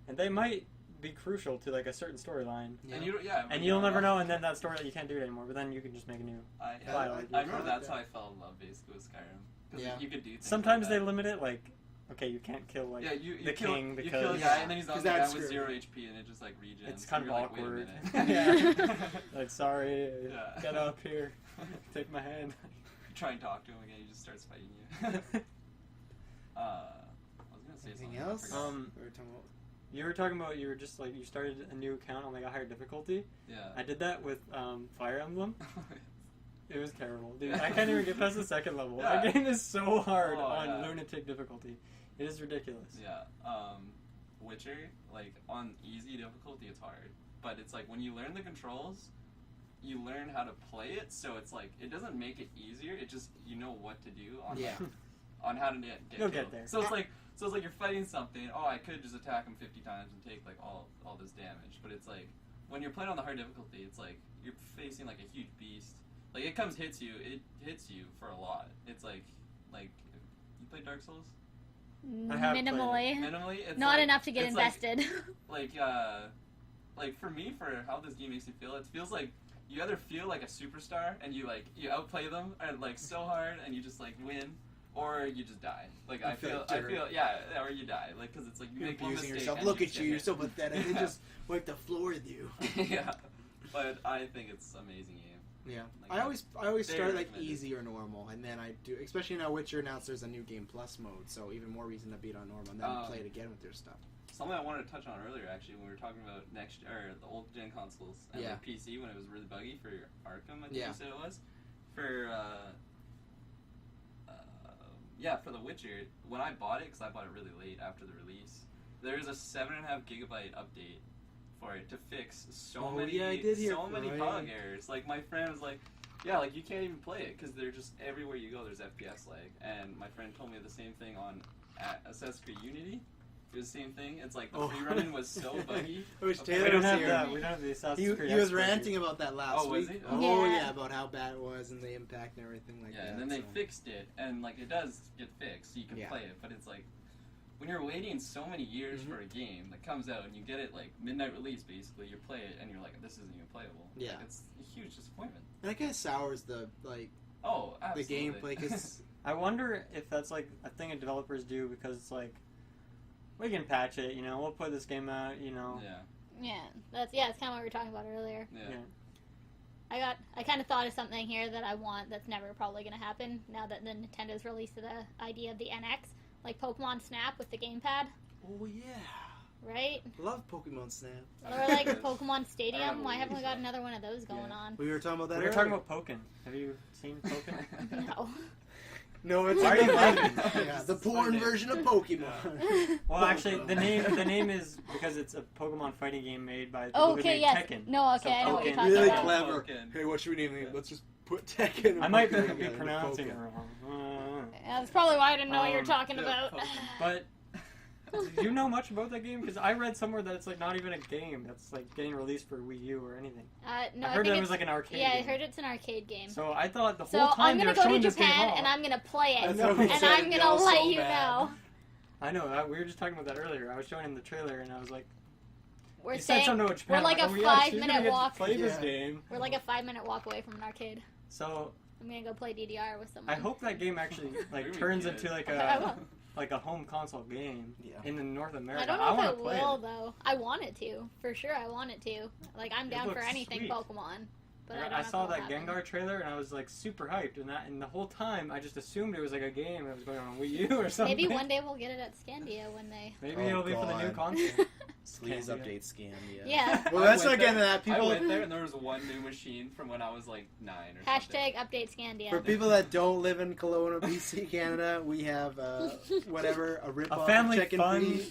and they might be crucial to like a certain storyline. Yeah. And And you'll never know, and then that story you can't do it anymore. But then you can just make a new. I I remember that's how I fell in love basically with Skyrim. 'Cause Yeah. you could do things Sometimes like they that. limit it, like, okay, you can't kill like you the kill, king you because kill a Yeah. guy and then he's on 'Cause the guy that's with screwed. 0 HP and it just like regens. it's and kind of you're like, wait a awkward. minute. Like, sorry, Yeah. get up here, take my hand. You try and talk to him again, he just starts fighting you. I was gonna say Anything something. I else? forgot. We were talking about- You were talking about you were just like you started a new account on like a higher difficulty. Yeah. I did that with Fire Emblem. It was terrible, dude. I can't even get past the second level. Yeah. The game is so hard Oh, on yeah. lunatic difficulty. It is ridiculous. Yeah. Witcher, like on easy difficulty, it's hard, but it's like when you learn the controls, you learn how to play it. So it's like it doesn't make it easier. It just you know what to do on Yeah. on how to get You'll killed. get there. So it's like you're fighting something. Oh, I could just attack him 50 times and take like all this damage. But it's like when you're playing on the hard difficulty, it's like you're facing like a huge beast. Like it hits you for a lot. It's like you play Dark Souls. I have played Minimally. Minimally, it's Not like, enough to get it's like- invested. Like for me, for how this game makes me feel, it feels like you either feel like a superstar and you outplay them and like so hard and you just like win, or you just die. Like I feel or you die. Like because it's like you You're make one abusing mistake. yourself. and Look you at get you. You're hit. so pathetic. They just wiped the floor with you. Yeah, but I think it's amazing game. Yeah, Like, I always very start like recommended. easy or normal, and then I do. Especially now, Witcher announced there's a new game plus mode, so even more reason to beat on normal and then play it again with their stuff. Something I wanted to touch on earlier, actually, when we were talking about the old gen consoles and Yeah. like PC when it was really buggy for Arkham, I think Yeah. you said it was. For for The Witcher, when I bought it, because I bought it really late after the release, there's a 7.5 gigabyte update for it to fix so many Brian. bug errors. Like my friend was like, yeah, like you can't even play it because they're just everywhere you go. There's FPS lag, and my friend told me the same thing on Assassin's Creed Unity. It was the same thing. It's like the free running was so buggy. I wish Okay, Taylor We don't was have here. that. We don't have the Assassin's Creed. He was expert ranting here. about that last Oh, was week. he? Oh Yeah. yeah, about how bad it was and the impact and everything like that. Yeah, and then they so. fixed it, and like it does get fixed, so you can Yeah. play it. But it's like when you're waiting so many years for a game that comes out, and you get it like midnight release, basically, you play it, and you're like, this isn't even playable. Yeah. Like, it's a huge disappointment. And it kind of sours the Oh, absolutely. the gameplay because I wonder if that's like a thing that developers do because it's like we can patch it, you know. We'll put this game out, you know. Yeah. That's kind of what we were talking about earlier. Yeah. I kind of thought of something here that I want that's never probably going to happen now that the Nintendo's released the idea of the NX, like Pokemon Snap with the gamepad, oh yeah, right? love Pokemon Snap. Or like Pokemon I don't Stadium. know Why what haven't we you're got saying. another one of those going on? We were talking about that. We were talking earlier. about Pokken. Have you seen Pokken? No. No, it's Why are you like laughing? yeah, the porn version of Pokemon. Well, actually, the name is because it's a Pokemon fighting game made by the people who Okay, made yes. Tekken. No, okay, I know what you're Pokken. talking Really about. clever. Pokken. Hey, what should we name it? Let's just put Tekken. and I might Pokemon be together. pronouncing it Pokken. wrong. Yeah, that's probably why I didn't know what you were talking yeah, about. Pokken. But do you know much about that game? Because I read somewhere that it's like not even a game that's like getting released for Wii U or anything. No, I heard think that it it's, was like an arcade yeah, game. I heard it's an arcade game. So I thought the So whole time I'm they gonna were go to showing this game Japan off. and I'm gonna play it, That's what we and said. I'm gonna Go let so you bad. know. I know. We were just talking about that earlier. I was showing him the trailer and I was like, We're "You said saying something about Japan." we're like I'm a "Oh, yeah, she's 5-minute gonna get to walk. Play this Yeah. game. We're like a 5-minute walk away from an arcade. So I'm gonna go play DDR with someone. I hope that game actually like Really turns good. into like I will. a home console game Yeah. in North America. I don't know want if to it play will it. though. I want it to, for sure. I want it to. Like I'm It down for looks anything sweet. Pokemon. But I, don't know I if saw it'll that happen. Gengar trailer and I was like super hyped, and the whole time I just assumed it was like a game that was going on Wii U or something. Maybe one day we'll get it at Scandia when they. Maybe Oh, it'll be for the new God. console. Please Scandia. update Scandia. Yeah. Well, I let's went not get into there- that. People, I went there and there was one new machine from when I was like 9 or Hashtag update Scandia. for people that don't live in Kelowna, BC, Canada, we have whatever a rip-off A family chicken fun. feed.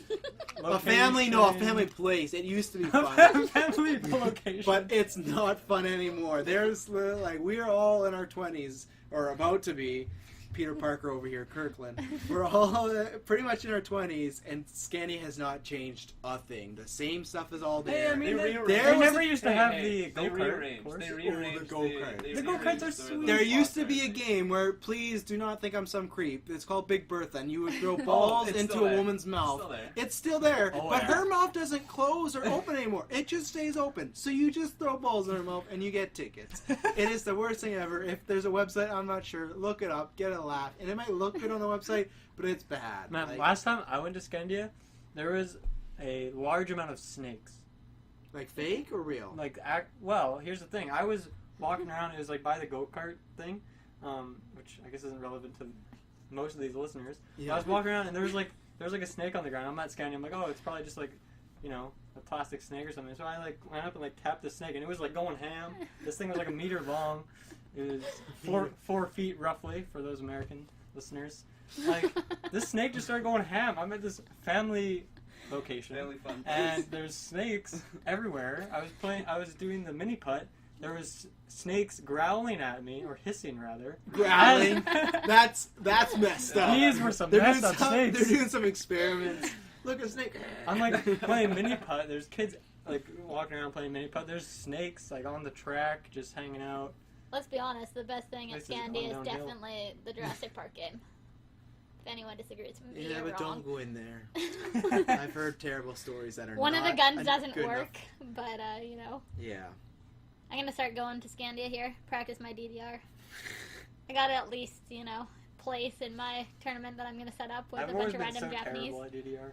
A family place. It used to be fun. A family location. But it's not fun anymore. There's like we are all in our 20s or about to be. Peter Parker over here, Kirkland. We're all pretty much in our 20s, and Scandia has not changed a thing. The same stuff is all there. Hey, I mean, they There was never a- used to have the They go-kart rearranged. course. They rearranged. the go-kart. they The go-karts rearranged are the sweet. There slots used to and be a everything. game where, please do not think I'm some creep. It's called Big Bertha, and you would throw balls it's into still a there. woman's mouth. Still there. It's still there, Oh, but yeah. her mouth doesn't close or open anymore. It just stays open. So you just throw balls in her mouth, and you get tickets. It is the worst thing ever. If there's a website, I'm not sure. Look it up, get a laugh, and it might look good on the website, but it's bad. Man, Like- last time I went to Scandia, there was a large amount of snakes. Like fake or real? Well, here's the thing. I was walking around. It was like by the go-kart thing, which I guess isn't relevant to most of these listeners. Yeah. I was walking around and there was like a snake on the ground. I'm not Scandia. I'm like, oh, it's probably just like, a plastic snake or something. So I like went up and like tapped the snake, and it was like going ham. This thing was like a meter long. It was 4 feet roughly for those American listeners. Like, this snake just started going ham. I'm at this family location, Family fun. and there's snakes everywhere. I was doing the mini putt. There was snakes growling at me, or hissing rather. Growling? As- That's messed up. These were some They're messed doing up some- snakes. They're doing some experiments. Look, a snake. I'm like playing mini putt. There's kids like walking around playing mini putt. There's snakes like on the track just hanging out. Let's be honest, the best thing at This is Scandia going is downhill. definitely the Jurassic Park game. If anyone disagrees with me, Yeah, you're but wrong. don't go in there. I've heard terrible stories that are One of the not guns good doesn't enough. work, but Yeah. I'm gonna start going to Scandia here, practice my DDR. I gotta at least, place in my tournament that I'm gonna set up with I've a always bunch of been random so Japanese. terrible at DDR.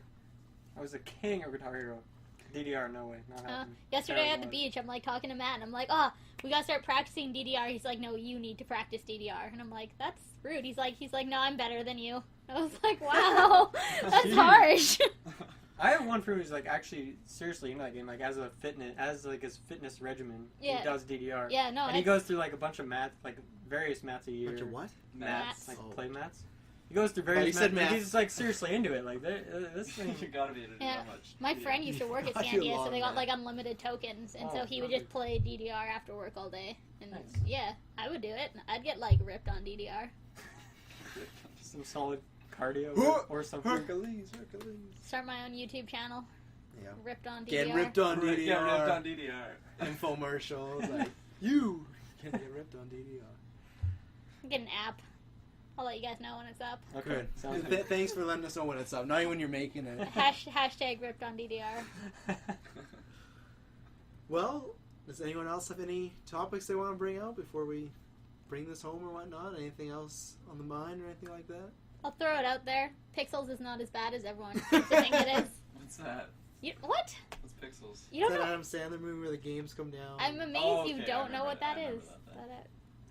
I was the king of Guitar Hero. DDR, no way, not happening. Yesterday at the Terrible. beach, I'm like talking to Matt, and I'm like, oh, we gotta start practicing DDR. He's like, no, you need to practice DDR. And I'm like, that's rude. He's like, no, I'm better than you. I was like, wow, that's Jeez. harsh. I have one friend who's like actually seriously in that game, like as his fitness regimen. Yeah. He does DDR. Yeah, no, And he it's- goes through like a bunch of math, like various maths a year. Bunch of what? Mats, like Oh. play mats. He goes through you various said maths. math. He's just like seriously into it. Like this thing. You gotta be able to do Yeah. that much. My Yeah. friend used to work at I feel Scandia, so long, they got man. like unlimited tokens, and Oh, so he would just perfect. play DDR after work all day. And Nice. yeah, I would do it. I'd get like ripped on DDR. Some solid cardio Oh, or something. Hercules. Start my own YouTube channel. Yeah. Ripped on DDR. Get ripped on DDR. Yeah, ripped on DDR. Infomercials like you can get ripped on DDR. Get an app. I'll let you guys know when it's up. Okay, Good. sounds good. Thanks for letting us know when it's up. Not even when you're making it. Hashtag ripped on DDR. Well, does anyone else have any topics they want to bring out before we bring this home or whatnot? Anything else on the mind or anything like that? I'll throw it out there. Pixels is not as bad as everyone seems to think it is. What's that? What? What's Pixels? You don't that know? Adam Sandler movie where the games come down. I'm amazed Oh, you okay, I don't know remember what that. that I is. remember that.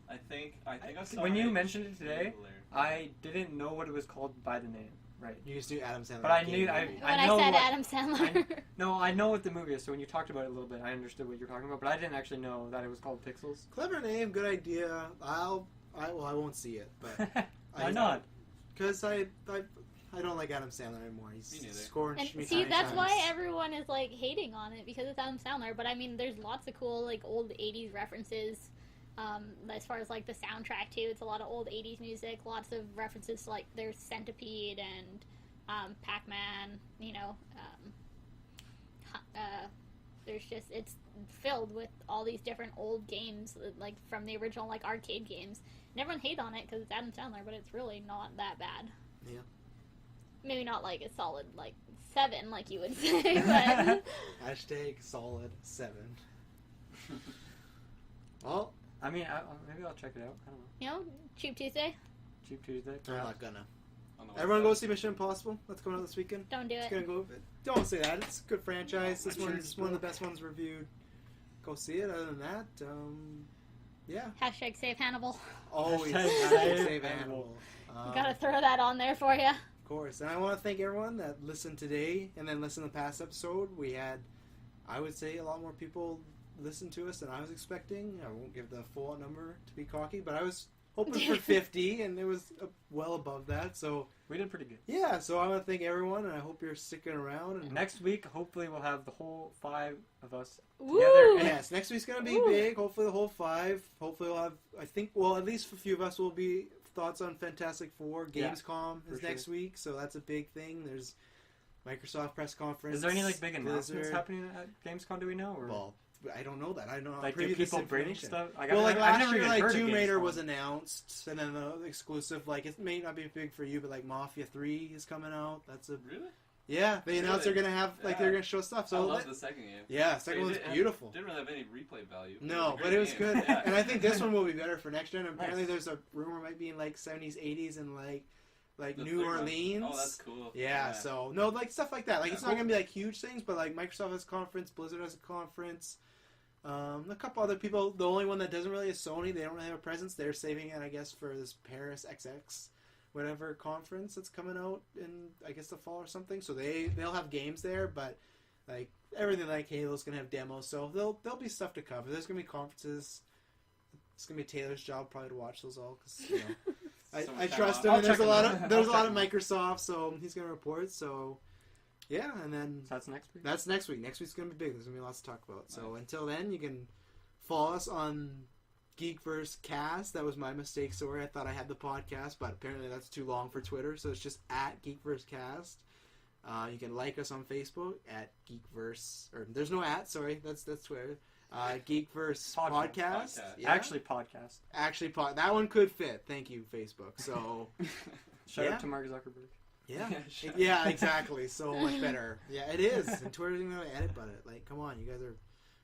I think I saw When you it. mentioned it today, Trailer. I didn't know what it was called by the name. Right. You just knew Adam Sandler. But I game knew- movie. When I know said what- Adam Sandler. No, I know what the movie is. So when you talked about it a little bit, I understood what you're talking about. But I didn't actually know that it was called Pixels. Clever name, good idea. I won't see it, but Why not? because I don't like Adam Sandler anymore. Me He's neither. scorched And me. see, many that's times. why everyone is like hating on it because it's Adam Sandler. But I mean, there's lots of cool like old '80s references. As far as like the soundtrack too, it's a lot of old '80s music. Lots of references to, like there's Centipede and Pac-Man. There's just it's filled with all these different old games like from the original like arcade games. And everyone hates on it because it's Adam Sandler, but it's really not that bad. Yeah. Maybe not like a solid like 7 like you would say, but Hashtag solid 7. Well, I mean, maybe I'll check it out. I don't know. Cheap Tuesday, Cheap Tuesday. I'm not gonna. On the Everyone website. go see Mission Impossible. That's coming out this weekend. don't do It's it. gonna go. Don't say that. It's a good franchise. This I'm sure one's it's one of the cool. best ones reviewed. Go see it. Other than that, yeah. Hashtag save Hannibal. Always Hashtag hashtag save save Hannibal. Hannibal. Gotta throw that on there for you. course. And I want to thank everyone that listened today and then listened to the past episode. We had, I would say, a lot more people listen to us than I was expecting. I won't give the full number to be cocky, but I was hoping for 50, and it was well above that. So we did pretty good. Yeah, so I want to thank everyone, and I hope you're sticking around. And next week, hopefully, we'll have the whole 5 of us Woo! together. Yes, next week's going to be big. Hopefully the whole 5. Hopefully we'll have, I think, well, at least a few of us will be thoughts on Fantastic Four. Gamescom is next week, so that's a big thing. There's Microsoft press conference. Is there any like big announcements Blizzard. happening at Gamescom? Do we know? Or? Well, I don't know that. I don't know. Like, preview do this people bring information. stuff? Like, Well, like I've last never year, even like heard of Tomb Raider Gamescom. was announced, and then the exclusive, like it may not be big for you, but like Mafia 3 is coming out. That's a Really? yeah. They announced they're gonna have like they're gonna show stuff. So I love the second game. yeah, second one's beautiful. Didn't really have any replay value. No, but it was good, and I think this one will be better for next gen. Apparently, there's a rumor might be in like 70s, 80s, and like The New third one? Orleans. Oh, that's cool. Yeah, so no, like stuff like that. Like Yeah, it's not gonna be like huge things, but like Microsoft has a conference, Blizzard has a conference, a couple other people. The only one that doesn't really is Sony. They don't really have a presence. They're saving it, I guess, for this Paris XX whatever conference that's coming out in I guess the fall or something. So they'll have games there, but like everything like Halo's gonna have demos. So there'll be stuff to cover. There's gonna be conferences. It's gonna be Taylor's job probably to watch those all because you know. I trust him, and there's a lot of Microsoft, so he's gonna report. So, yeah, and then So that's next week. that's next week. Next week's gonna be big. There's gonna be lots to talk about. So until then, you can follow us on GeekVerse Cast. That was my mistake. Sorry, I thought I had the podcast, but apparently that's too long for Twitter. So it's just at GeekVerse Cast. You can like us on Facebook at GeekVerse, or there's no at. Sorry, that's Twitter. GeekVerse Podcast. Yeah. Actually, podcast. That one could fit. Thank you, Facebook. So, Shout Yeah. out to Mark Zuckerberg. yeah. Shut Yeah, up. exactly. So much better. Yeah, it is. And Twitter doesn't even know how to edit but it. Like, come on,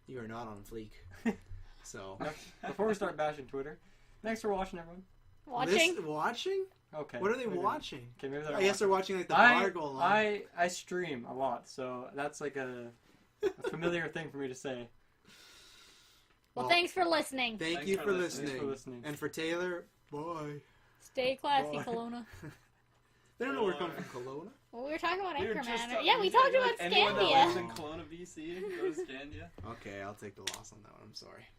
you are not on fleek. So, Before we start bashing Twitter, thanks for watching, everyone. Watching? Watching? Okay. What are they maybe. watching? Okay, maybe they're I guess they're watching like the I, bar go along. I stream a lot, so that's like a familiar thing for me to say. Well, thanks for listening. Thank you for listening. Thanks for listening. And for Taylor, bye. Stay classy, Boy. Kelowna. They don't know we're coming from Kelowna. Well, we were talking about We were just Anchorman. talking- Yeah, we talked about Anyone that lives Scandia. in Kelowna, BC, go to Scandia. Okay, I'll take the loss on that one. I'm sorry.